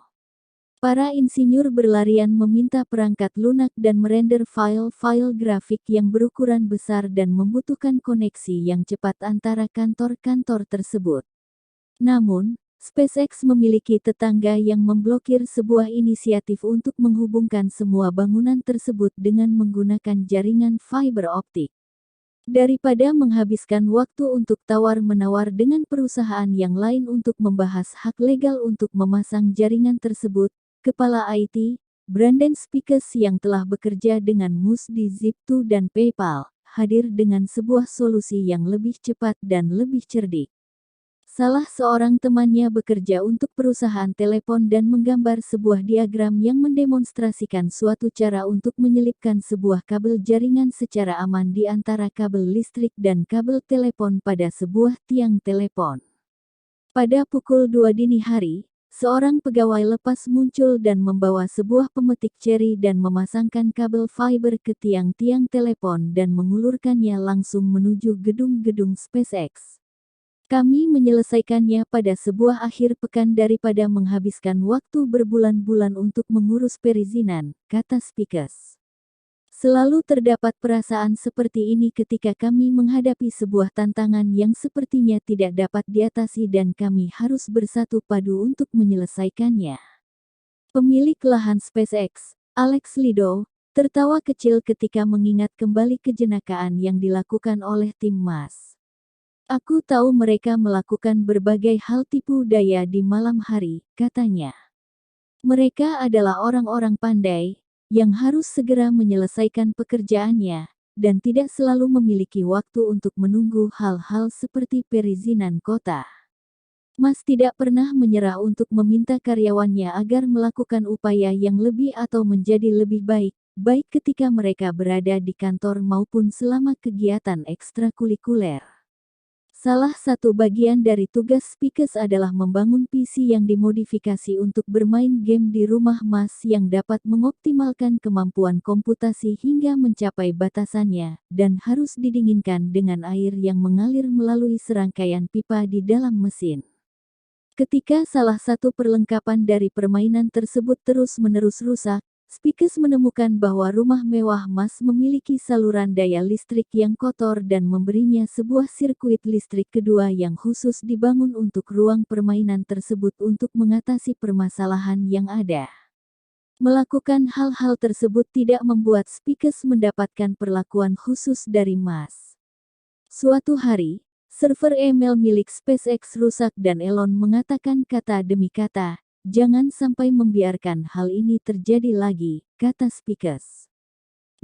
Para insinyur berlarian meminta perangkat lunak dan merender file-file grafik yang berukuran besar dan membutuhkan koneksi yang cepat antara kantor-kantor tersebut. Namun, SpaceX memiliki tetangga yang memblokir sebuah inisiatif untuk menghubungkan semua bangunan tersebut dengan menggunakan jaringan fiber optik. Daripada menghabiskan waktu untuk tawar-menawar dengan perusahaan yang lain untuk membahas hak legal untuk memasang jaringan tersebut, Kepala IT, Brandon Speakes yang telah bekerja dengan Moose di Zip2 dan PayPal, hadir dengan sebuah solusi yang lebih cepat dan lebih cerdik. Salah seorang temannya bekerja untuk perusahaan telepon dan menggambar sebuah diagram yang mendemonstrasikan suatu cara untuk menyelipkan sebuah kabel jaringan secara aman di antara kabel listrik dan kabel telepon pada sebuah tiang telepon. Pada pukul 2 dini hari, seorang pegawai lepas muncul dan membawa sebuah pemetik ceri dan memasangkan kabel fiber ke tiang-tiang telepon dan mengulurkannya langsung menuju gedung-gedung SpaceX. Kami menyelesaikannya pada sebuah akhir pekan daripada menghabiskan waktu berbulan-bulan untuk mengurus perizinan, kata Speakes. Selalu terdapat perasaan seperti ini ketika kami menghadapi sebuah tantangan yang sepertinya tidak dapat diatasi dan kami harus bersatu padu untuk menyelesaikannya. Pemilik lahan SpaceX, Alex Lido, tertawa kecil ketika mengingat kembali kejenakaan yang dilakukan oleh tim Musk. Aku tahu mereka melakukan berbagai hal tipu daya di malam hari, katanya. Mereka adalah orang-orang pandai, yang harus segera menyelesaikan pekerjaannya, dan tidak selalu memiliki waktu untuk menunggu hal-hal seperti perizinan kota. Musk tidak pernah menyerah untuk meminta karyawannya agar melakukan upaya yang lebih atau menjadi lebih baik, baik ketika mereka berada di kantor maupun selama kegiatan ekstrakurikuler. Salah satu bagian dari tugas Speakes adalah membangun PC yang dimodifikasi untuk bermain game di rumah Musk yang dapat mengoptimalkan kemampuan komputasi hingga mencapai batasannya, dan harus didinginkan dengan air yang mengalir melalui serangkaian pipa di dalam mesin. Ketika salah satu perlengkapan dari permainan tersebut terus-menerus rusak, Speakes menemukan bahwa rumah mewah Musk memiliki saluran daya listrik yang kotor dan memberinya sebuah sirkuit listrik kedua yang khusus dibangun untuk ruang permainan tersebut untuk mengatasi permasalahan yang ada. Melakukan hal-hal tersebut tidak membuat Speakes mendapatkan perlakuan khusus dari Musk. Suatu hari, server email milik SpaceX rusak dan Elon mengatakan kata demi kata, "Jangan sampai membiarkan hal ini terjadi lagi," kata Speakes.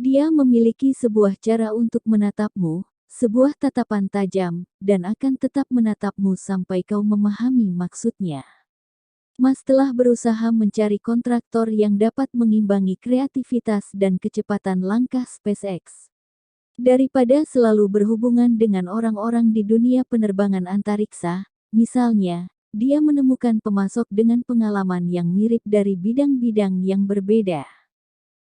Dia memiliki sebuah cara untuk menatapmu, sebuah tatapan tajam, dan akan tetap menatapmu sampai kau memahami maksudnya. Musk telah berusaha mencari kontraktor yang dapat mengimbangi kreativitas dan kecepatan langkah SpaceX. Daripada selalu berhubungan dengan orang-orang di dunia penerbangan antariksa, misalnya, dia menemukan pemasok dengan pengalaman yang mirip dari bidang-bidang yang berbeda.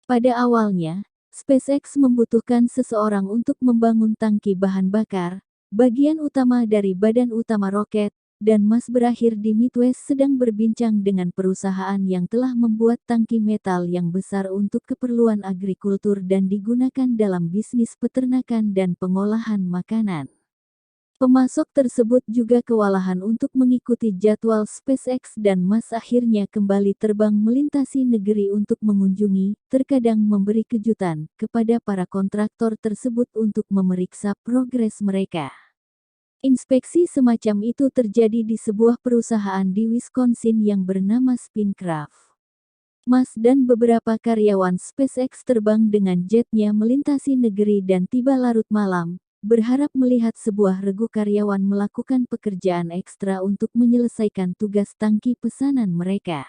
Pada awalnya, SpaceX membutuhkan seseorang untuk membangun tangki bahan bakar, bagian utama dari badan utama roket, dan Musk berakhir di Midwest sedang berbincang dengan perusahaan yang telah membuat tangki metal yang besar untuk keperluan agrikultur dan digunakan dalam bisnis peternakan dan pengolahan makanan. Pemasok tersebut juga kewalahan untuk mengikuti jadwal SpaceX dan Musk akhirnya kembali terbang melintasi negeri untuk mengunjungi, terkadang memberi kejutan, kepada para kontraktor tersebut untuk memeriksa progres mereka. Inspeksi semacam itu terjadi di sebuah perusahaan di Wisconsin yang bernama Spincraft. Musk dan beberapa karyawan SpaceX terbang dengan jetnya melintasi negeri dan tiba larut malam, berharap melihat sebuah regu karyawan melakukan pekerjaan ekstra untuk menyelesaikan tugas tangki pesanan mereka.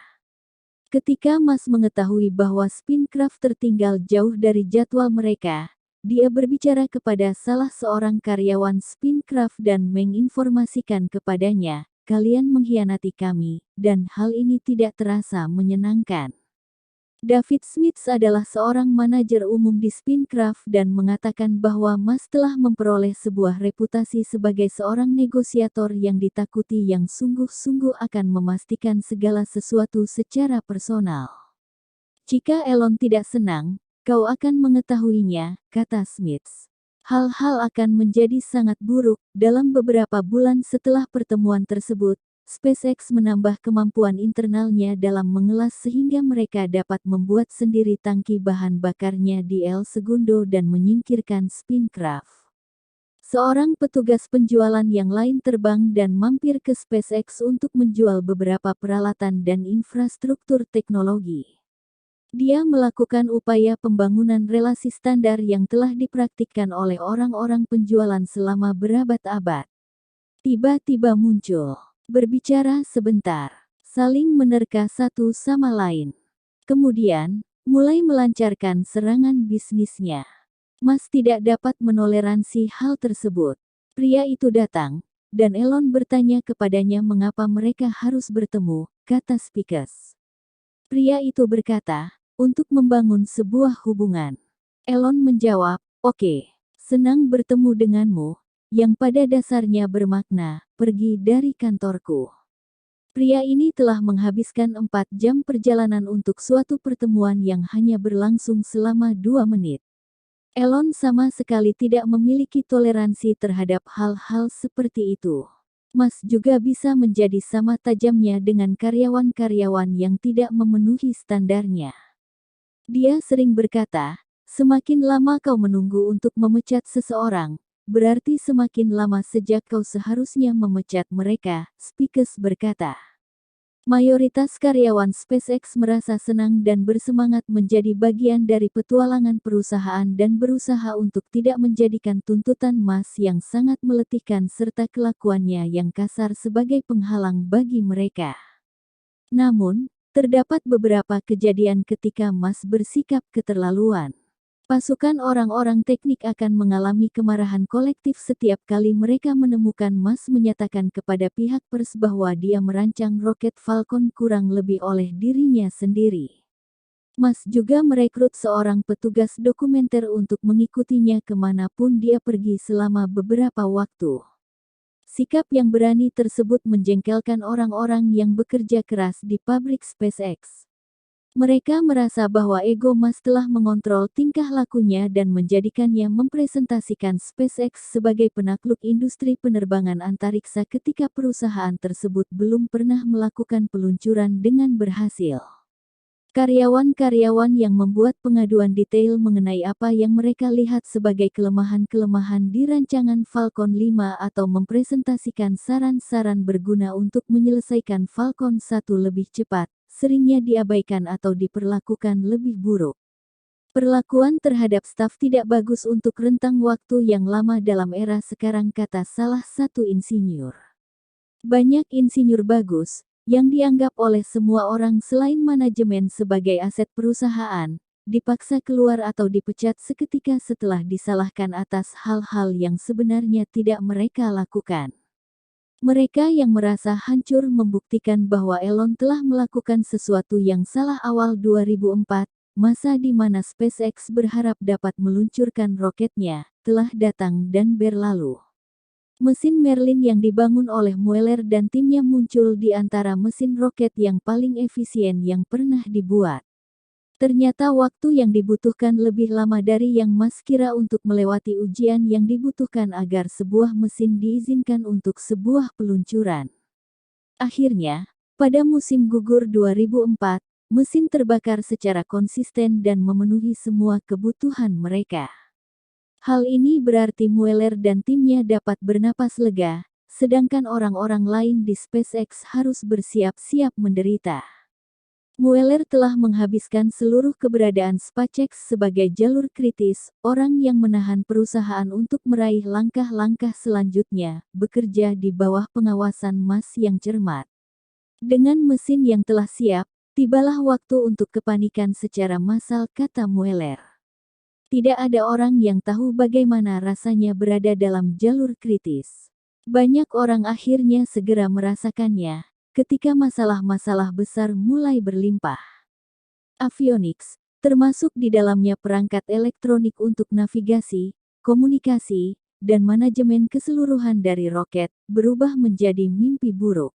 Ketika Musk mengetahui bahwa Spincraft tertinggal jauh dari jadwal mereka, dia berbicara kepada salah seorang karyawan Spincraft dan menginformasikan kepadanya, "Kalian mengkhianati kami, dan hal ini tidak terasa menyenangkan." David Smith adalah seorang manajer umum di Spincraft dan mengatakan bahwa Mas telah memperoleh sebuah reputasi sebagai seorang negosiator yang ditakuti yang sungguh-sungguh akan memastikan segala sesuatu secara personal. "Jika Elon tidak senang, kau akan mengetahuinya," kata Smith. "Hal-hal akan menjadi sangat buruk." Dalam beberapa bulan setelah pertemuan tersebut, SpaceX menambah kemampuan internalnya dalam mengelas sehingga mereka dapat membuat sendiri tangki bahan bakarnya di El Segundo dan menyingkirkan Spincraft. Seorang petugas penjualan yang lain terbang dan mampir ke SpaceX untuk menjual beberapa peralatan dan infrastruktur teknologi. Dia melakukan upaya pembangunan relasi standar yang telah dipraktikkan oleh orang-orang penjualan selama berabad-abad. Tiba-tiba muncul, berbicara sebentar, saling menerka satu sama lain. Kemudian, mulai melancarkan serangan bisnisnya. Mas tidak dapat menoleransi hal tersebut. Pria itu datang, dan Elon bertanya kepadanya mengapa mereka harus bertemu, kata Speakers. Pria itu berkata, "Untuk membangun sebuah hubungan." Elon menjawab, "Oke, senang bertemu denganmu," yang pada dasarnya bermakna, "Pergi dari kantorku." Pria ini telah menghabiskan 4 jam perjalanan untuk suatu pertemuan yang hanya berlangsung selama 2 menit. Elon sama sekali tidak memiliki toleransi terhadap hal-hal seperti itu. Mas juga bisa menjadi sama tajamnya dengan karyawan-karyawan yang tidak memenuhi standarnya. Dia sering berkata, "Semakin lama kau menunggu untuk memecat seseorang, berarti semakin lama sejak kau seharusnya memecat mereka," Speakers berkata. Mayoritas karyawan SpaceX merasa senang dan bersemangat menjadi bagian dari petualangan perusahaan dan berusaha untuk tidak menjadikan tuntutan Mas yang sangat meletihkan serta kelakuannya yang kasar sebagai penghalang bagi mereka. Namun, terdapat beberapa kejadian ketika Mas bersikap keterlaluan. Pasukan orang-orang teknik akan mengalami kemarahan kolektif setiap kali mereka menemukan Mas menyatakan kepada pihak pers bahwa dia merancang roket Falcon kurang lebih oleh dirinya sendiri. Mas juga merekrut seorang petugas dokumenter untuk mengikutinya kemanapun dia pergi selama beberapa waktu. Sikap yang berani tersebut menjengkelkan orang-orang yang bekerja keras di pabrik SpaceX. Mereka merasa bahwa ego Mas telah mengontrol tingkah lakunya dan menjadikannya mempresentasikan SpaceX sebagai penakluk industri penerbangan antariksa ketika perusahaan tersebut belum pernah melakukan peluncuran dengan berhasil. Karyawan-karyawan yang membuat pengaduan detail mengenai apa yang mereka lihat sebagai kelemahan-kelemahan di rancangan Falcon 5 atau mempresentasikan saran-saran berguna untuk menyelesaikan Falcon 1 lebih cepat, seringnya diabaikan atau diperlakukan lebih buruk. Perlakuan terhadap staf tidak bagus untuk rentang waktu yang lama dalam era sekarang, kata salah satu insinyur. Banyak insinyur bagus, yang dianggap oleh semua orang selain manajemen sebagai aset perusahaan, dipaksa keluar atau dipecat seketika setelah disalahkan atas hal-hal yang sebenarnya tidak mereka lakukan. Mereka yang merasa hancur membuktikan bahwa Elon telah melakukan sesuatu yang salah. Awal 2004, masa di mana SpaceX berharap dapat meluncurkan roketnya, telah datang dan berlalu. Mesin Merlin yang dibangun oleh Mueller dan timnya muncul di antara mesin roket yang paling efisien yang pernah dibuat. Ternyata waktu yang dibutuhkan lebih lama dari yang Mas kira untuk melewati ujian yang dibutuhkan agar sebuah mesin diizinkan untuk sebuah peluncuran. Akhirnya, pada musim gugur 2004, mesin terbakar secara konsisten dan memenuhi semua kebutuhan mereka. Hal ini berarti Mueller dan timnya dapat bernapas lega, sedangkan orang-orang lain di SpaceX harus bersiap-siap menderita. Mueller telah menghabiskan seluruh keberadaan SpaceX sebagai jalur kritis, orang yang menahan perusahaan untuk meraih langkah-langkah selanjutnya, bekerja di bawah pengawasan Mas yang cermat. Dengan mesin yang telah siap, tibalah waktu untuk kepanikan secara massal, kata Mueller. Tidak ada orang yang tahu bagaimana rasanya berada dalam jalur kritis. Banyak orang akhirnya segera merasakannya, ketika masalah-masalah besar mulai berlimpah. Avionics, termasuk di dalamnya perangkat elektronik untuk navigasi, komunikasi, dan manajemen keseluruhan dari roket, berubah menjadi mimpi buruk.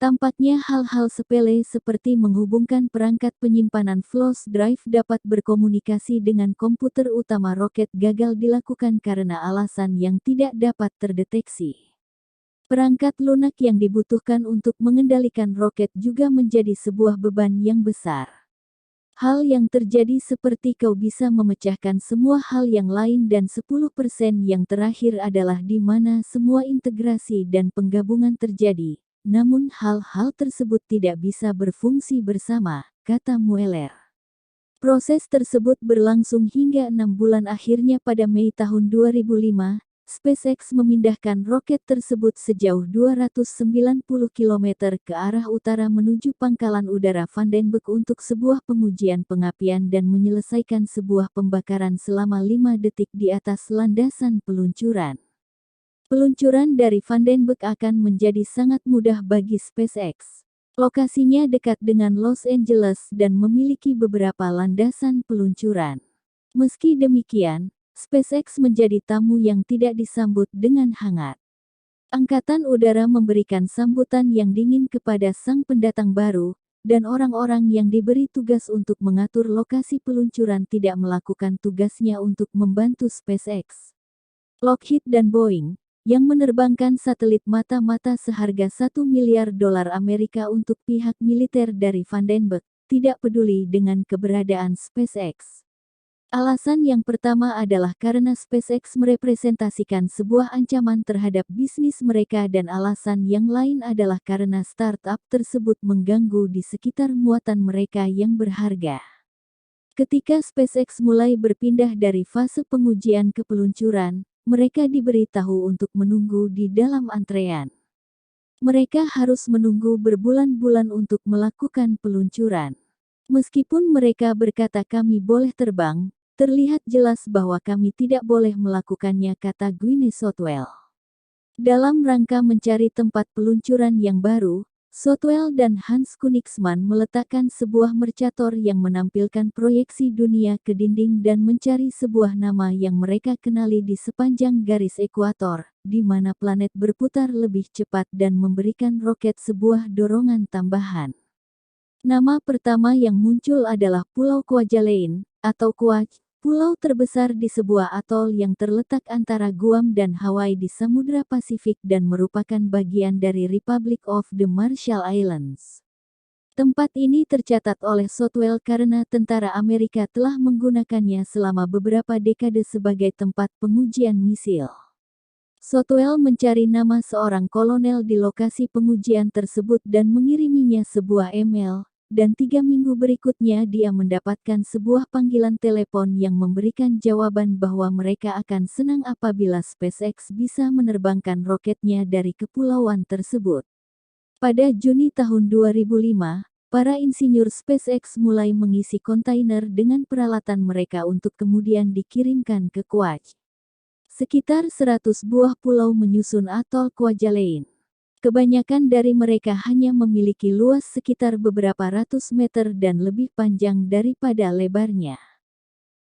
Tampaknya hal-hal sepele seperti menghubungkan perangkat penyimpanan flash drive dapat berkomunikasi dengan komputer utama roket gagal dilakukan karena alasan yang tidak dapat terdeteksi. Perangkat lunak yang dibutuhkan untuk mengendalikan roket juga menjadi sebuah beban yang besar. Hal yang terjadi seperti kau bisa memecahkan semua hal yang lain dan 10% yang terakhir adalah di mana semua integrasi dan penggabungan terjadi. Namun hal-hal tersebut tidak bisa berfungsi bersama, kata Mueller. Proses tersebut berlangsung hingga 6 bulan akhirnya pada Mei tahun 2005, SpaceX memindahkan roket tersebut sejauh 290 km ke arah utara menuju pangkalan udara Vandenberg untuk sebuah pengujian pengapian dan menyelesaikan sebuah pembakaran selama 5 detik di atas landasan peluncuran. Peluncuran dari Vandenberg akan menjadi sangat mudah bagi SpaceX. Lokasinya dekat dengan Los Angeles dan memiliki beberapa landasan peluncuran. Meski demikian, SpaceX menjadi tamu yang tidak disambut dengan hangat. Angkatan Udara memberikan sambutan yang dingin kepada sang pendatang baru, dan orang-orang yang diberi tugas untuk mengatur lokasi peluncuran tidak melakukan tugasnya untuk membantu SpaceX. Lockheed dan Boeing, yang menerbangkan satelit mata-mata seharga $1 miliar Amerika untuk pihak militer dari Vandenberg, tidak peduli dengan keberadaan SpaceX. Alasan yang pertama adalah karena SpaceX merepresentasikan sebuah ancaman terhadap bisnis mereka dan alasan yang lain adalah karena startup tersebut mengganggu di sekitar muatan mereka yang berharga. Ketika SpaceX mulai berpindah dari fase pengujian ke peluncuran, mereka diberi tahu untuk menunggu di dalam antrean. Mereka harus menunggu berbulan-bulan untuk melakukan peluncuran. Meskipun mereka berkata kami boleh terbang, terlihat jelas bahwa kami tidak boleh melakukannya, kata Gwyneth Shotwell. Dalam rangka mencari tempat peluncuran yang baru, Shotwell dan Hans Koenigsmann meletakkan sebuah mercator yang menampilkan proyeksi dunia ke dinding dan mencari sebuah nama yang mereka kenali di sepanjang garis ekuator, di mana planet berputar lebih cepat dan memberikan roket sebuah dorongan tambahan. Nama pertama yang muncul adalah Pulau Kwajalein, atau Kwaj, pulau terbesar di sebuah atol yang terletak antara Guam dan Hawaii di Samudra Pasifik dan merupakan bagian dari Republic of the Marshall Islands. Tempat ini tercatat oleh Shotwell karena tentara Amerika telah menggunakannya selama beberapa dekade sebagai tempat pengujian misil. Shotwell mencari nama seorang kolonel di lokasi pengujian tersebut dan mengiriminya sebuah email. Dan 3 minggu berikutnya dia mendapatkan sebuah panggilan telepon yang memberikan jawaban bahwa mereka akan senang apabila SpaceX bisa menerbangkan roketnya dari kepulauan tersebut. Pada Juni tahun 2005, para insinyur SpaceX mulai mengisi kontainer dengan peralatan mereka untuk kemudian dikirimkan ke Kwaj. Sekitar 100 buah pulau menyusun atol Kwajalein. Kebanyakan dari mereka hanya memiliki luas sekitar beberapa ratus meter dan lebih panjang daripada lebarnya.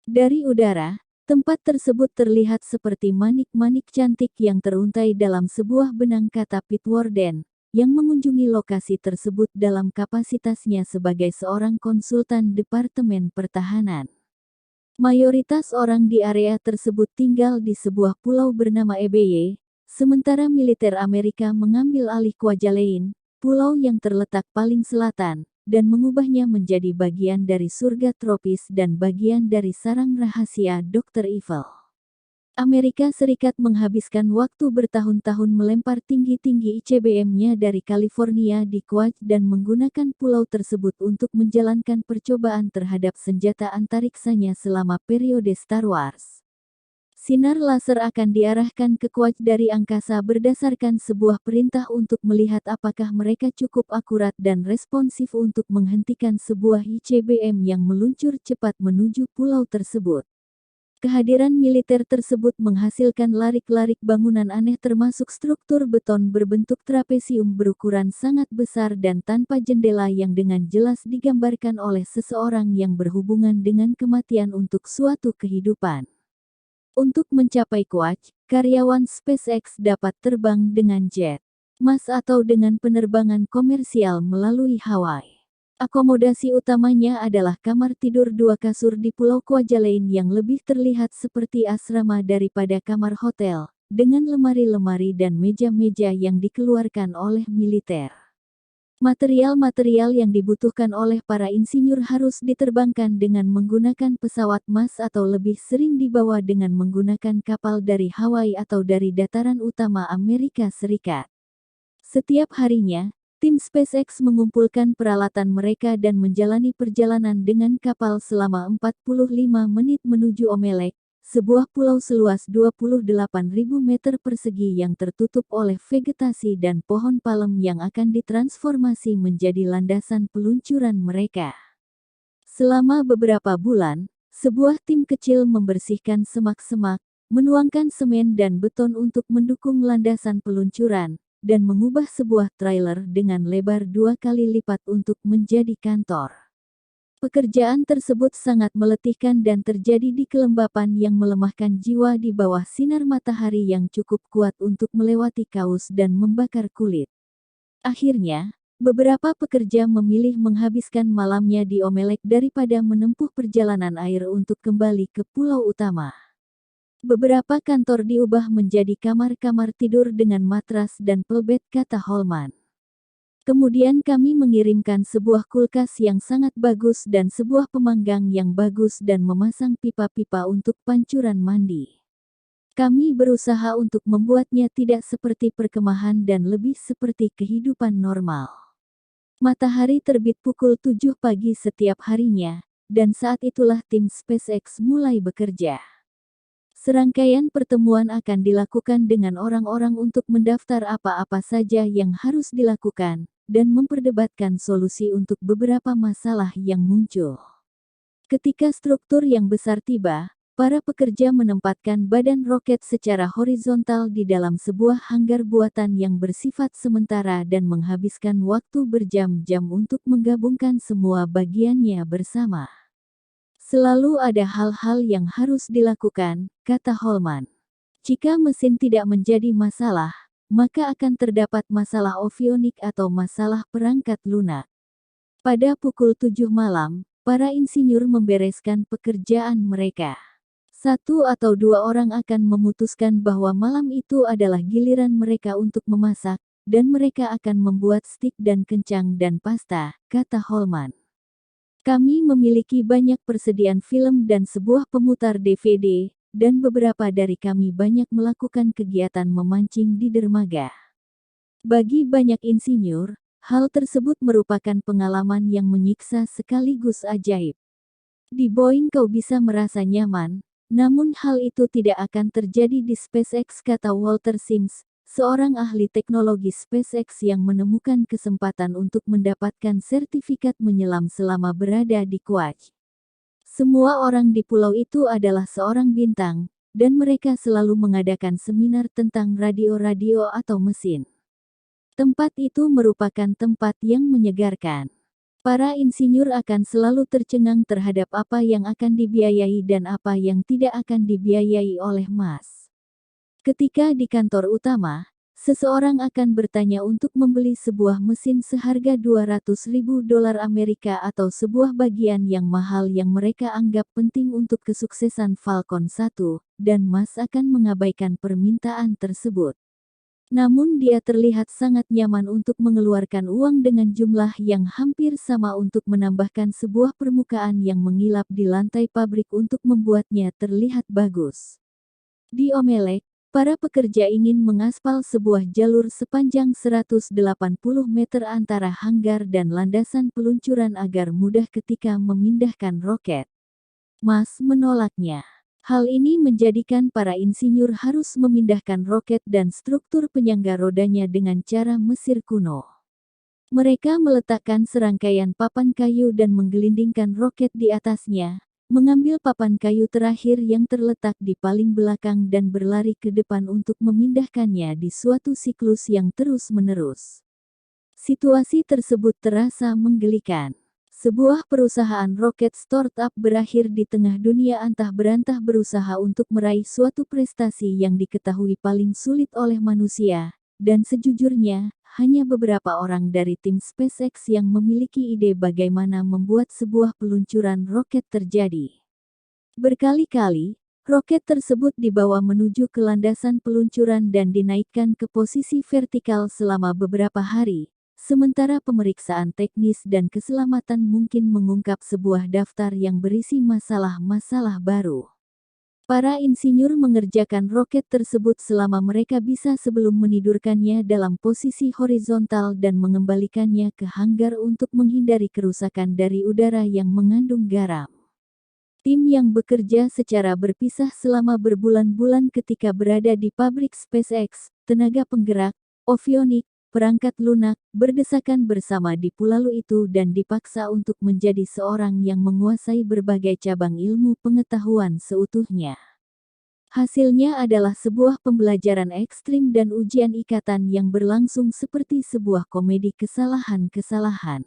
Dari udara, tempat tersebut terlihat seperti manik-manik cantik yang teruntai dalam sebuah benang, kata Pete Worden, yang mengunjungi lokasi tersebut dalam kapasitasnya sebagai seorang konsultan Departemen Pertahanan. Mayoritas orang di area tersebut tinggal di sebuah pulau bernama EBY, sementara militer Amerika mengambil alih Kwajalein, pulau yang terletak paling selatan, dan mengubahnya menjadi bagian dari surga tropis dan bagian dari sarang rahasia Dr. Evil. Amerika Serikat menghabiskan waktu bertahun-tahun melempar tinggi-tinggi ICBM-nya dari California di Kwaj dan menggunakan pulau tersebut untuk menjalankan percobaan terhadap senjata antariksanya selama periode Star Wars. Sinar laser akan diarahkan ke Kwaj dari angkasa berdasarkan sebuah perintah untuk melihat apakah mereka cukup akurat dan responsif untuk menghentikan sebuah ICBM yang meluncur cepat menuju pulau tersebut. Kehadiran militer tersebut menghasilkan larik-larik bangunan aneh termasuk struktur beton berbentuk trapesium berukuran sangat besar dan tanpa jendela yang dengan jelas digambarkan oleh seseorang yang berhubungan dengan kematian untuk suatu kehidupan. Untuk mencapai Quach, karyawan SpaceX dapat terbang dengan jet Mars atau dengan penerbangan komersial melalui Hawaii. Akomodasi utamanya adalah kamar tidur 2 kasur di Pulau Kwajalein yang lebih terlihat seperti asrama daripada kamar hotel, dengan lemari-lemari dan meja-meja yang dikeluarkan oleh militer. Material-material yang dibutuhkan oleh para insinyur harus diterbangkan dengan menggunakan pesawat Mars atau lebih sering dibawa dengan menggunakan kapal dari Hawaii atau dari dataran utama Amerika Serikat. Setiap harinya, tim SpaceX mengumpulkan peralatan mereka dan menjalani perjalanan dengan kapal selama 45 menit menuju Omelek, sebuah pulau seluas 28.000 meter persegi yang tertutup oleh vegetasi dan pohon palem yang akan ditransformasi menjadi landasan peluncuran mereka. Selama beberapa bulan, sebuah tim kecil membersihkan semak-semak, menuangkan semen dan beton untuk mendukung landasan peluncuran, dan mengubah sebuah trailer dengan lebar 2 kali lipat untuk menjadi kantor. Pekerjaan tersebut sangat meletihkan dan terjadi di kelembapan yang melemahkan jiwa di bawah sinar matahari yang cukup kuat untuk melewati kaus dan membakar kulit. Akhirnya, beberapa pekerja memilih menghabiskan malamnya di Omelek daripada menempuh perjalanan air untuk kembali ke pulau utama. Beberapa kantor diubah menjadi kamar-kamar tidur dengan matras dan pelbet, kata Holman. Kemudian kami mengirimkan sebuah kulkas yang sangat bagus dan sebuah pemanggang yang bagus dan memasang pipa-pipa untuk pancuran mandi. Kami berusaha untuk membuatnya tidak seperti perkemahan dan lebih seperti kehidupan normal. Matahari terbit pukul 7 pagi setiap harinya, dan saat itulah tim SpaceX mulai bekerja. Serangkaian pertemuan akan dilakukan dengan orang-orang untuk mendaftar apa-apa saja yang harus dilakukan, dan memperdebatkan solusi untuk beberapa masalah yang muncul. Ketika struktur yang besar tiba, para pekerja menempatkan badan roket secara horizontal di dalam sebuah hanggar buatan yang bersifat sementara dan menghabiskan waktu berjam-jam untuk menggabungkan semua bagiannya bersama. Selalu ada hal-hal yang harus dilakukan, kata Holman. Jika mesin tidak menjadi masalah, maka akan terdapat masalah avionik atau masalah perangkat lunak. Pada pukul 7 malam, para insinyur membereskan pekerjaan mereka. 1 atau 2 orang akan memutuskan bahwa malam itu adalah giliran mereka untuk memasak, dan mereka akan membuat stik dan kencang dan pasta, kata Holman. Kami memiliki banyak persediaan film dan sebuah pemutar DVD, dan beberapa dari kami banyak melakukan kegiatan memancing di dermaga. Bagi banyak insinyur, hal tersebut merupakan pengalaman yang menyiksa sekaligus ajaib. Di Boeing kau bisa merasa nyaman, namun hal itu tidak akan terjadi di SpaceX, kata Walter Sims, seorang ahli teknologi SpaceX yang menemukan kesempatan untuk mendapatkan sertifikat menyelam selama berada di Quach. Semua orang di pulau itu adalah seorang bintang, dan mereka selalu mengadakan seminar tentang radio-radio atau mesin. Tempat itu merupakan tempat yang menyegarkan. Para insinyur akan selalu tercengang terhadap apa yang akan dibiayai dan apa yang tidak akan dibiayai oleh Mas. Ketika di kantor utama, seseorang akan bertanya untuk membeli sebuah mesin seharga $200.000 Amerika atau sebuah bagian yang mahal yang mereka anggap penting untuk kesuksesan Falcon 1, dan Mas akan mengabaikan permintaan tersebut. Namun dia terlihat sangat nyaman untuk mengeluarkan uang dengan jumlah yang hampir sama untuk menambahkan sebuah permukaan yang mengilap di lantai pabrik untuk membuatnya terlihat bagus. Di Omelek, para pekerja ingin mengaspal sebuah jalur sepanjang 180 meter antara hanggar dan landasan peluncuran agar mudah ketika memindahkan roket. Mas menolaknya. Hal ini menjadikan para insinyur harus memindahkan roket dan struktur penyangga rodanya dengan cara Mesir kuno. Mereka meletakkan serangkaian papan kayu dan menggelindingkan roket di atasnya, mengambil papan kayu terakhir yang terletak di paling belakang dan berlari ke depan untuk memindahkannya di suatu siklus yang terus-menerus. Situasi tersebut terasa menggelikan. Sebuah perusahaan roket startup berakhir di tengah dunia antah berantah berusaha untuk meraih suatu prestasi yang diketahui paling sulit oleh manusia, dan sejujurnya, hanya beberapa orang dari tim SpaceX yang memiliki ide bagaimana membuat sebuah peluncuran roket terjadi. Berkali-kali, roket tersebut dibawa menuju ke landasan peluncuran dan dinaikkan ke posisi vertikal selama beberapa hari, sementara pemeriksaan teknis dan keselamatan mungkin mengungkap sebuah daftar yang berisi masalah-masalah baru. Para insinyur mengerjakan roket tersebut selama mereka bisa sebelum menidurkannya dalam posisi horizontal dan mengembalikannya ke hanggar untuk menghindari kerusakan dari udara yang mengandung garam. Tim yang bekerja secara berpisah selama berbulan-bulan ketika berada di pabrik SpaceX, tenaga penggerak, avionik, perangkat lunak, berdesakan bersama di pulau itu dan dipaksa untuk menjadi seorang yang menguasai berbagai cabang ilmu pengetahuan seutuhnya. Hasilnya adalah sebuah pembelajaran ekstrim dan ujian ikatan yang berlangsung seperti sebuah komedi kesalahan-kesalahan.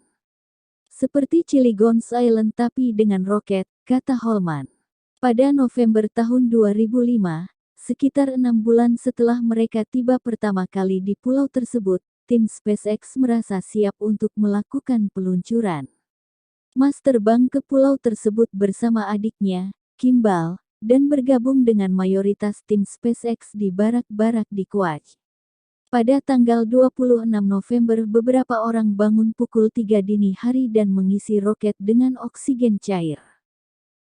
Seperti Chiligon's Island tapi dengan roket, kata Holman. Pada November tahun 2005, sekitar 6 bulan setelah mereka tiba pertama kali di pulau tersebut, tim SpaceX merasa siap untuk melakukan peluncuran. Mas terbang ke pulau tersebut bersama adiknya, Kimball, dan bergabung dengan mayoritas tim SpaceX di barak-barak di Kuwait. Pada tanggal 26 November beberapa orang bangun pukul 3 dini hari dan mengisi roket dengan oksigen cair.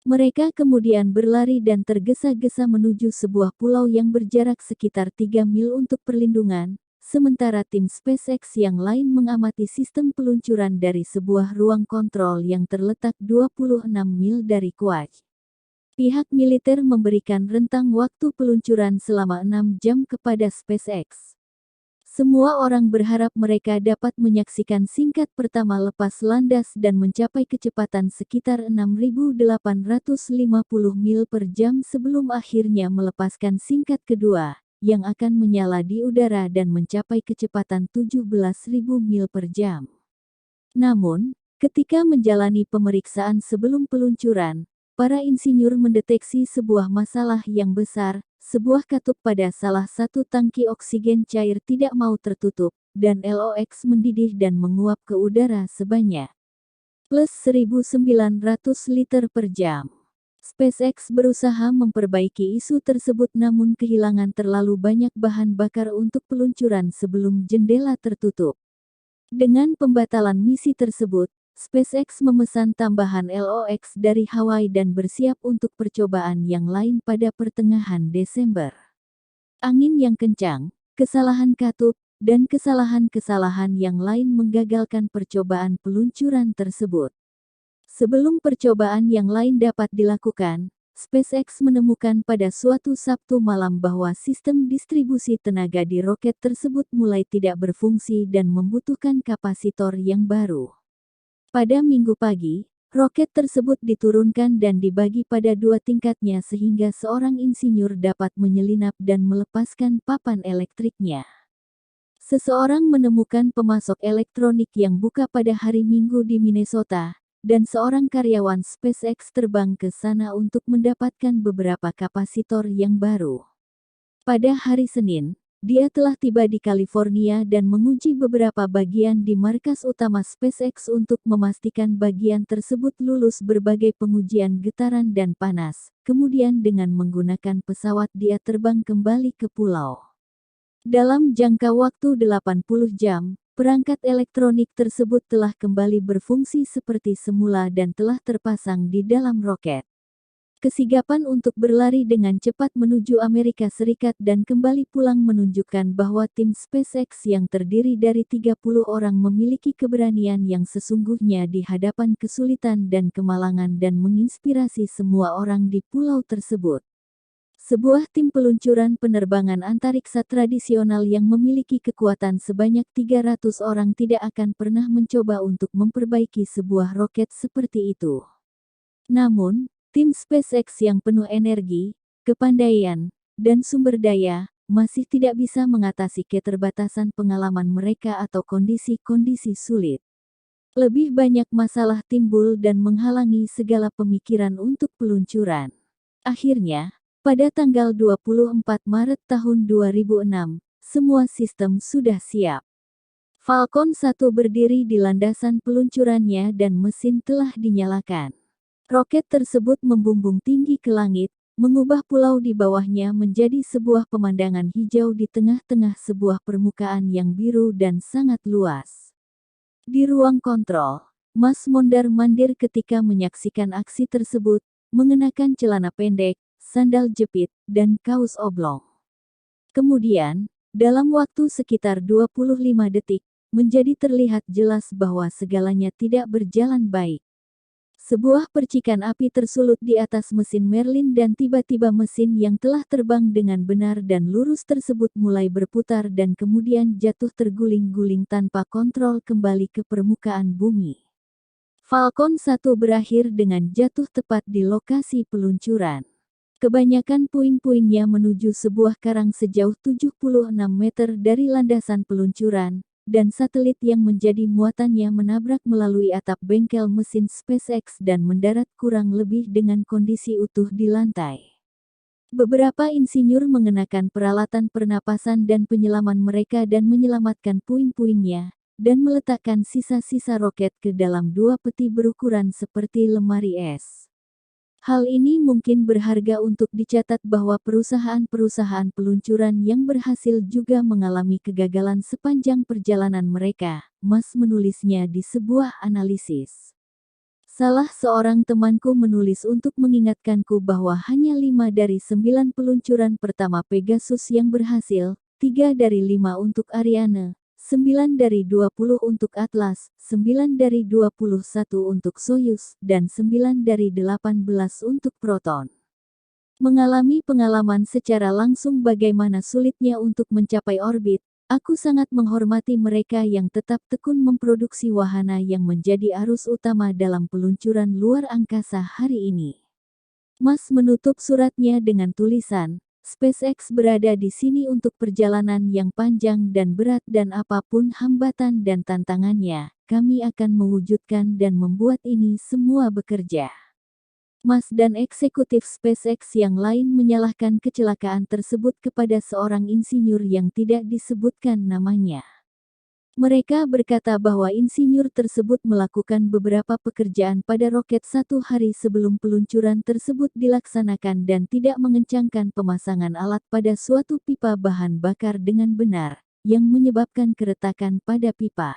Mereka kemudian berlari dan tergesa-gesa menuju sebuah pulau yang berjarak sekitar 3 mil untuk perlindungan, sementara tim SpaceX yang lain mengamati sistem peluncuran dari sebuah ruang kontrol yang terletak 26 mil dari Kuwait. Pihak militer memberikan rentang waktu peluncuran selama 6 jam kepada SpaceX. Semua orang berharap mereka dapat menyaksikan singkat pertama lepas landas dan mencapai kecepatan sekitar 6.850 mil per jam sebelum akhirnya melepaskan singkat kedua, yang akan menyala di udara dan mencapai kecepatan 17.000 mil per jam. Namun, ketika menjalani pemeriksaan sebelum peluncuran, para insinyur mendeteksi sebuah masalah yang besar. Sebuah katup pada salah satu tangki oksigen cair tidak mau tertutup, dan LOX mendidih dan menguap ke udara sebanyak plus 1.900 liter per jam. SpaceX berusaha memperbaiki isu tersebut namun kehilangan terlalu banyak bahan bakar untuk peluncuran sebelum jendela tertutup. Dengan pembatalan misi tersebut, SpaceX memesan tambahan LOX dari Hawaii dan bersiap untuk percobaan yang lain pada pertengahan Desember. Angin yang kencang, kesalahan katup, dan kesalahan-kesalahan yang lain menggagalkan percobaan peluncuran tersebut. Sebelum percobaan yang lain dapat dilakukan, SpaceX menemukan pada suatu Sabtu malam bahwa sistem distribusi tenaga di roket tersebut mulai tidak berfungsi dan membutuhkan kapasitor yang baru. Pada Minggu pagi, roket tersebut diturunkan dan dibagi pada 2 tingkatnya sehingga seorang insinyur dapat menyelinap dan melepaskan papan elektriknya. Seseorang menemukan pemasok elektronik yang buka pada hari Minggu di Minnesota, dan seorang karyawan SpaceX terbang ke sana untuk mendapatkan beberapa kapasitor yang baru. Pada hari Senin, dia telah tiba di California dan menguji beberapa bagian di markas utama SpaceX untuk memastikan bagian tersebut lulus berbagai pengujian getaran dan panas. Kemudian dengan menggunakan pesawat dia terbang kembali ke pulau. Dalam jangka waktu 80 jam, perangkat elektronik tersebut telah kembali berfungsi seperti semula dan telah terpasang di dalam roket. Kesigapan untuk berlari dengan cepat menuju Amerika Serikat dan kembali pulang menunjukkan bahwa tim SpaceX yang terdiri dari 30 orang memiliki keberanian yang sesungguhnya di hadapan kesulitan dan kemalangan dan menginspirasi semua orang di pulau tersebut. Sebuah tim peluncuran penerbangan antariksa tradisional yang memiliki kekuatan sebanyak 300 orang tidak akan pernah mencoba untuk memperbaiki sebuah roket seperti itu. Namun, Tim SpaceX yang penuh energi, kepandaian, dan sumber daya, masih tidak bisa mengatasi keterbatasan pengalaman mereka atau kondisi-kondisi sulit. Lebih banyak masalah timbul dan menghalangi segala pemikiran untuk peluncuran. Akhirnya, pada tanggal 24 Maret tahun 2006, semua sistem sudah siap. Falcon 1 berdiri di landasan peluncurannya dan mesin telah dinyalakan. Roket tersebut membumbung tinggi ke langit, mengubah pulau di bawahnya menjadi sebuah pemandangan hijau di tengah-tengah sebuah permukaan yang biru dan sangat luas. Di ruang kontrol, Mas mondar-mandir ketika menyaksikan aksi tersebut, mengenakan celana pendek, sandal jepit, dan kaos oblong. Kemudian, dalam waktu sekitar 25 detik, menjadi terlihat jelas bahwa segalanya tidak berjalan baik. Sebuah percikan api tersulut di atas mesin Merlin dan tiba-tiba mesin yang telah terbang dengan benar dan lurus tersebut mulai berputar dan kemudian jatuh terguling-guling tanpa kontrol kembali ke permukaan bumi. Falcon 1 berakhir dengan jatuh tepat di lokasi peluncuran. Kebanyakan puing-puingnya menuju sebuah karang sejauh 76 meter dari landasan peluncuran, dan satelit yang menjadi muatannya menabrak melalui atap bengkel mesin SpaceX dan mendarat kurang lebih dengan kondisi utuh di lantai. Beberapa insinyur mengenakan peralatan pernapasan dan penyelaman mereka dan menyelamatkan puing-puingnya, dan meletakkan sisa-sisa roket ke dalam dua peti berukuran seperti lemari es. Hal ini mungkin berharga untuk dicatat bahwa perusahaan-perusahaan peluncuran yang berhasil juga mengalami kegagalan sepanjang perjalanan mereka, Mas menulisnya di sebuah analisis. Salah seorang temanku menulis untuk mengingatkanku bahwa hanya 5 dari 9 peluncuran pertama Pegasus yang berhasil, 3 dari 5 untuk Ariane, 9 dari 20 untuk Atlas, 9 dari 21 untuk Soyuz, dan 9 dari 18 untuk Proton. Mengalami pengalaman secara langsung bagaimana sulitnya untuk mencapai orbit, aku sangat menghormati mereka yang tetap tekun memproduksi wahana yang menjadi arus utama dalam peluncuran luar angkasa hari ini. Mas menutup suratnya dengan tulisan, SpaceX berada di sini untuk perjalanan yang panjang dan berat dan apapun hambatan dan tantangannya, kami akan mewujudkan dan membuat ini semua bekerja. Mas dan eksekutif SpaceX yang lain menyalahkan kecelakaan tersebut kepada seorang insinyur yang tidak disebutkan namanya. Mereka berkata bahwa insinyur tersebut melakukan beberapa pekerjaan pada roket 1 hari sebelum peluncuran tersebut dilaksanakan dan tidak mengencangkan pemasangan alat pada suatu pipa bahan bakar dengan benar, yang menyebabkan keretakan pada pipa.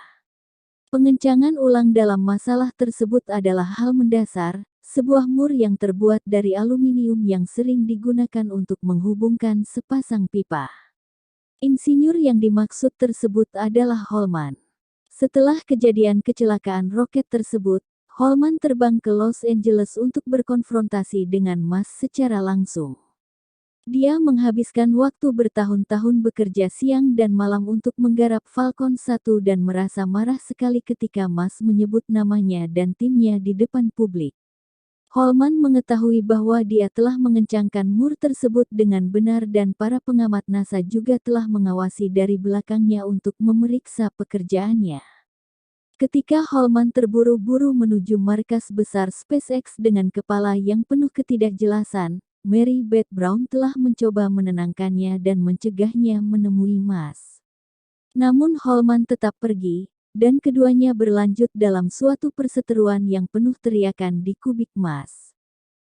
Pengencangan ulang dalam masalah tersebut adalah hal mendasar, sebuah mur yang terbuat dari aluminium yang sering digunakan untuk menghubungkan sepasang pipa. Insinyur yang dimaksud tersebut adalah Holman. Setelah kejadian kecelakaan roket tersebut, Holman terbang ke Los Angeles untuk berkonfrontasi dengan Mas secara langsung. Dia menghabiskan waktu bertahun-tahun bekerja siang dan malam untuk menggarap Falcon 1 dan merasa marah sekali ketika Mas menyebut namanya dan timnya di depan publik. Holman mengetahui bahwa dia telah mengencangkan mur tersebut dengan benar dan para pengamat NASA juga telah mengawasi dari belakangnya untuk memeriksa pekerjaannya. Ketika Holman terburu-buru menuju markas besar SpaceX dengan kepala yang penuh ketidakjelasan, Mary Beth Brown telah mencoba menenangkannya dan mencegahnya menemui Mas. Namun Holman tetap pergi, dan keduanya berlanjut dalam suatu perseteruan yang penuh teriakan di kubik Mas.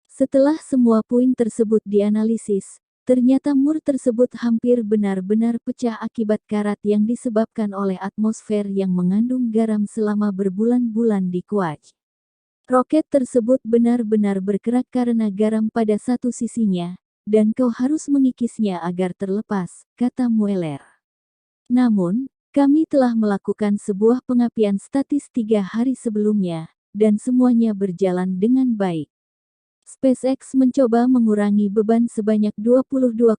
Setelah semua puing tersebut dianalisis, ternyata mur tersebut hampir benar-benar pecah akibat karat yang disebabkan oleh atmosfer yang mengandung garam selama berbulan-bulan di Quack. Roket tersebut benar-benar bergerak karena garam pada satu sisinya, dan kau harus mengikisnya agar terlepas, kata Mueller. Namun, kami telah melakukan sebuah pengapian statis 3 hari sebelumnya, dan semuanya berjalan dengan baik. SpaceX mencoba mengurangi beban sebanyak 22,6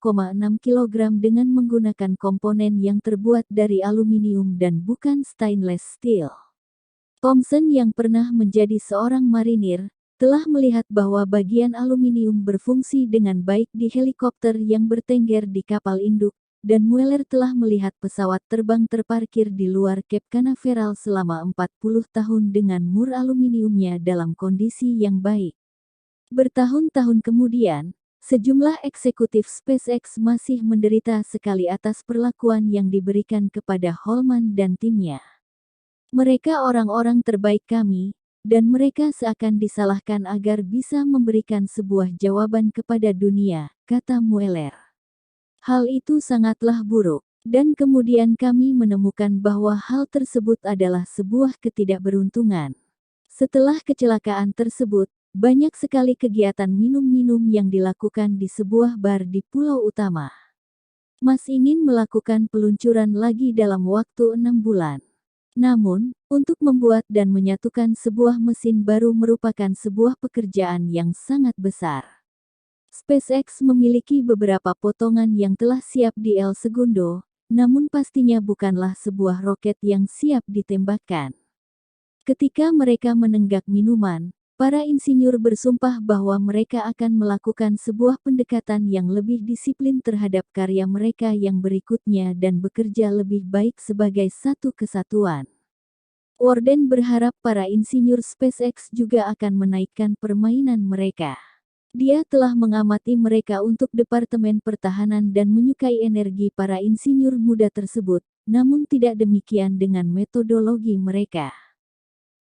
kg dengan menggunakan komponen yang terbuat dari aluminium dan bukan stainless steel. Thomson yang pernah menjadi seorang marinir, telah melihat bahwa bagian aluminium berfungsi dengan baik di helikopter yang bertengger di kapal induk, dan Mueller telah melihat pesawat terbang terparkir di luar Cape Canaveral selama 40 tahun dengan mur aluminiumnya dalam kondisi yang baik. Bertahun-tahun kemudian, sejumlah eksekutif SpaceX masih menderita sekali atas perlakuan yang diberikan kepada Holman dan timnya. Mereka orang-orang terbaik kami, dan mereka seakan disalahkan agar bisa memberikan sebuah jawaban kepada dunia, kata Mueller. Hal itu sangatlah buruk, dan kemudian kami menemukan bahwa hal tersebut adalah sebuah ketidakberuntungan. Setelah kecelakaan tersebut, banyak sekali kegiatan minum-minum yang dilakukan di sebuah bar di pulau utama. Mas ingin melakukan peluncuran lagi dalam waktu 6 bulan. Namun, untuk membuat dan menyatukan sebuah mesin baru merupakan sebuah pekerjaan yang sangat besar. SpaceX memiliki beberapa potongan yang telah siap di El Segundo, namun pastinya bukanlah sebuah roket yang siap ditembakkan. Ketika mereka menenggak minuman, para insinyur bersumpah bahwa mereka akan melakukan sebuah pendekatan yang lebih disiplin terhadap karya mereka yang berikutnya dan bekerja lebih baik sebagai satu kesatuan. Worden berharap para insinyur SpaceX juga akan menaikkan permainan mereka. Dia telah mengamati mereka untuk Departemen Pertahanan dan menyukai energi para insinyur muda tersebut, namun tidak demikian dengan metodologi mereka.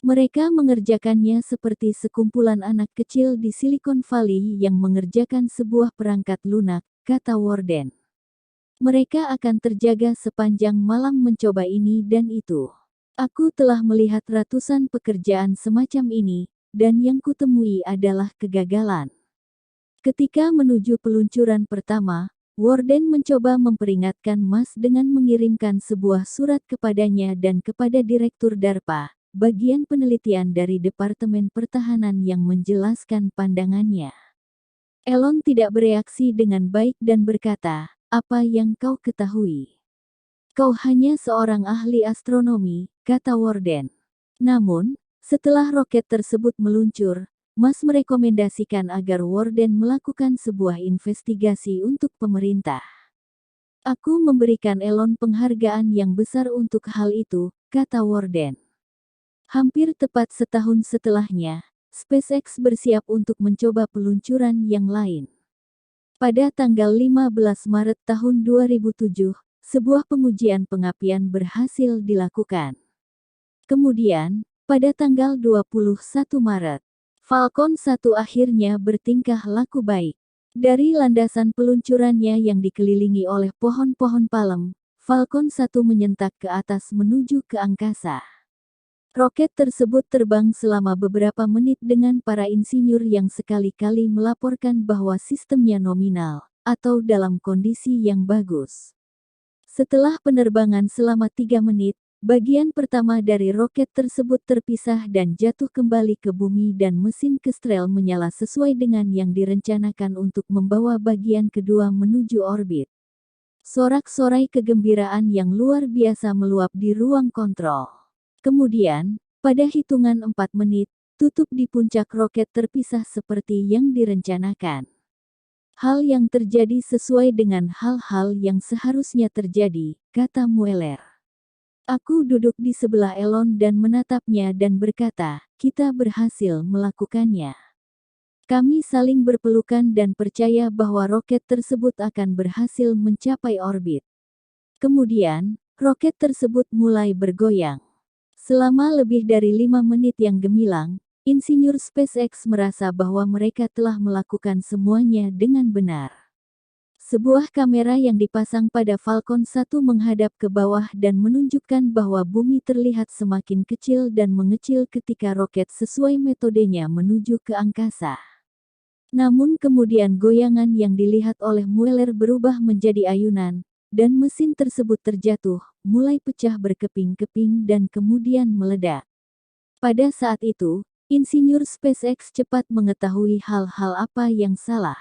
Mereka mengerjakannya seperti sekumpulan anak kecil di Silicon Valley yang mengerjakan sebuah perangkat lunak, kata Worden. Mereka akan terjaga sepanjang malam mencoba ini dan itu. Aku telah melihat ratusan pekerjaan semacam ini, dan yang kutemui adalah kegagalan. Ketika menuju peluncuran pertama, Worden mencoba memperingatkan Mas dengan mengirimkan sebuah surat kepadanya dan kepada Direktur DARPA, bagian penelitian dari Departemen Pertahanan yang menjelaskan pandangannya. Elon tidak bereaksi dengan baik dan berkata, "Apa yang kau ketahui? Kau hanya seorang ahli astronomi," kata Worden. Namun, setelah roket tersebut meluncur, Mas merekomendasikan agar Worden melakukan sebuah investigasi untuk pemerintah. "Aku memberikan Elon penghargaan yang besar untuk hal itu," kata Worden. Hampir tepat setahun setelahnya, SpaceX bersiap untuk mencoba peluncuran yang lain. Pada tanggal 15 Maret tahun 2007, sebuah pengujian pengapian berhasil dilakukan. Kemudian, pada tanggal 21 Maret, Falcon 1 akhirnya bertingkah laku baik. Dari landasan peluncurannya yang dikelilingi oleh pohon-pohon palem, Falcon 1 menyentak ke atas menuju ke angkasa. Roket tersebut terbang selama beberapa menit dengan para insinyur yang sekali-kali melaporkan bahwa sistemnya nominal, atau dalam kondisi yang bagus. Setelah penerbangan selama 3 menit, bagian pertama dari roket tersebut terpisah dan jatuh kembali ke bumi dan mesin Kestrel menyala sesuai dengan yang direncanakan untuk membawa bagian kedua menuju orbit. Sorak-sorai kegembiraan yang luar biasa meluap di ruang kontrol. Kemudian, pada hitungan 4 menit, tutup di puncak roket terpisah seperti yang direncanakan. Hal yang terjadi sesuai dengan hal-hal yang seharusnya terjadi, kata Mueller. Aku duduk di sebelah Elon dan menatapnya dan berkata, kita berhasil melakukannya. Kami saling berpelukan dan percaya bahwa roket tersebut akan berhasil mencapai orbit. Kemudian, roket tersebut mulai bergoyang. Selama lebih dari 5 menit yang gemilang, insinyur SpaceX merasa bahwa mereka telah melakukan semuanya dengan benar. Sebuah kamera yang dipasang pada Falcon 1 menghadap ke bawah dan menunjukkan bahwa bumi terlihat semakin kecil dan mengecil ketika roket sesuai metodenya menuju ke angkasa. Namun kemudian goyangan yang dilihat oleh Mueller berubah menjadi ayunan, dan mesin tersebut terjatuh, mulai pecah berkeping-keping dan kemudian meledak. Pada saat itu, insinyur SpaceX cepat mengetahui hal-hal apa yang salah.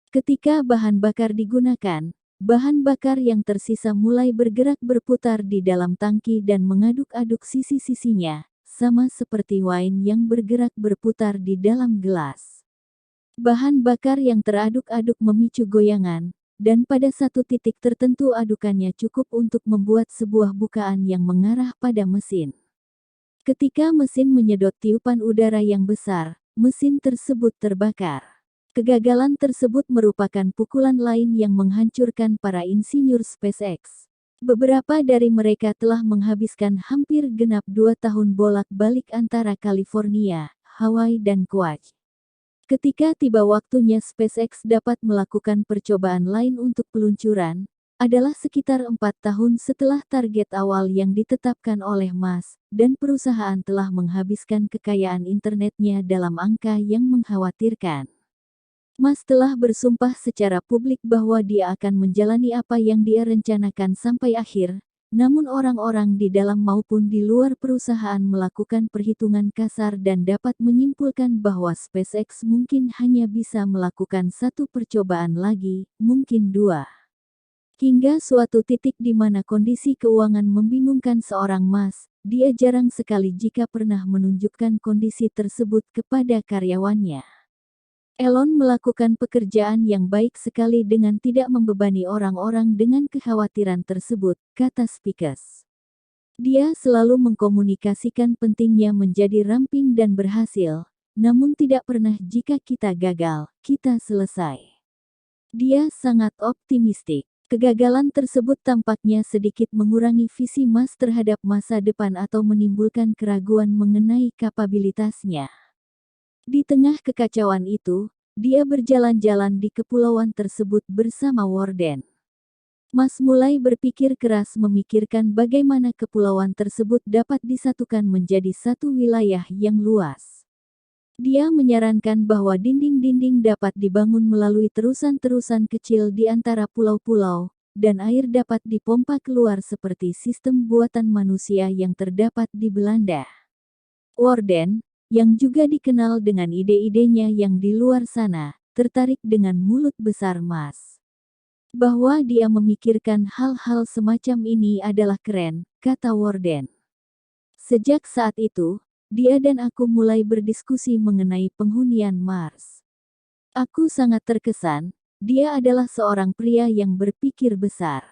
Ketika bahan bakar digunakan, bahan bakar yang tersisa mulai bergerak berputar di dalam tangki dan mengaduk-aduk sisi-sisinya, sama seperti wine yang bergerak berputar di dalam gelas. Bahan bakar yang teraduk-aduk memicu goyangan, dan pada satu titik tertentu adukannya cukup untuk membuat sebuah bukaan yang mengarah pada mesin. Ketika mesin menyedot tiupan udara yang besar, mesin tersebut terbakar. Kegagalan tersebut merupakan pukulan lain yang menghancurkan para insinyur SpaceX. Beberapa dari mereka telah menghabiskan hampir genap 2 tahun bolak-balik antara California, Hawaii dan Kuwait. Ketika tiba waktunya SpaceX dapat melakukan percobaan lain untuk peluncuran, adalah sekitar 4 tahun setelah target awal yang ditetapkan oleh Musk, dan perusahaan telah menghabiskan kekayaan internetnya dalam angka yang mengkhawatirkan. Musk telah bersumpah secara publik bahwa dia akan menjalani apa yang dia rencanakan sampai akhir, namun orang-orang di dalam maupun di luar perusahaan melakukan perhitungan kasar dan dapat menyimpulkan bahwa SpaceX mungkin hanya bisa melakukan 1 percobaan lagi, mungkin 2. Hingga suatu titik di mana kondisi keuangan membingungkan seorang Musk, dia jarang sekali jika pernah menunjukkan kondisi tersebut kepada karyawannya. Elon melakukan pekerjaan yang baik sekali dengan tidak membebani orang-orang dengan kekhawatiran tersebut, kata Speakers. Dia selalu mengkomunikasikan pentingnya menjadi ramping dan berhasil, namun tidak pernah jika kita gagal, kita selesai. Dia sangat optimistik. Kegagalan tersebut tampaknya sedikit mengurangi visi Musk terhadap masa depan atau menimbulkan keraguan mengenai kapabilitasnya. Di tengah kekacauan itu, dia berjalan-jalan di kepulauan tersebut bersama Warden. Musk mulai berpikir keras memikirkan bagaimana kepulauan tersebut dapat disatukan menjadi satu wilayah yang luas. Dia menyarankan bahwa dinding-dinding dapat dibangun melalui terusan-terusan kecil di antara pulau-pulau, dan air dapat dipompa keluar seperti sistem buatan manusia yang terdapat di Belanda. Warden, yang juga dikenal dengan ide-idenya yang di luar sana, tertarik dengan mulut besar Musk. Bahwa dia memikirkan hal-hal semacam ini adalah keren, kata Warden. Sejak saat itu, dia dan aku mulai berdiskusi mengenai penghunian Mars. Aku sangat terkesan, dia adalah seorang pria yang berpikir besar.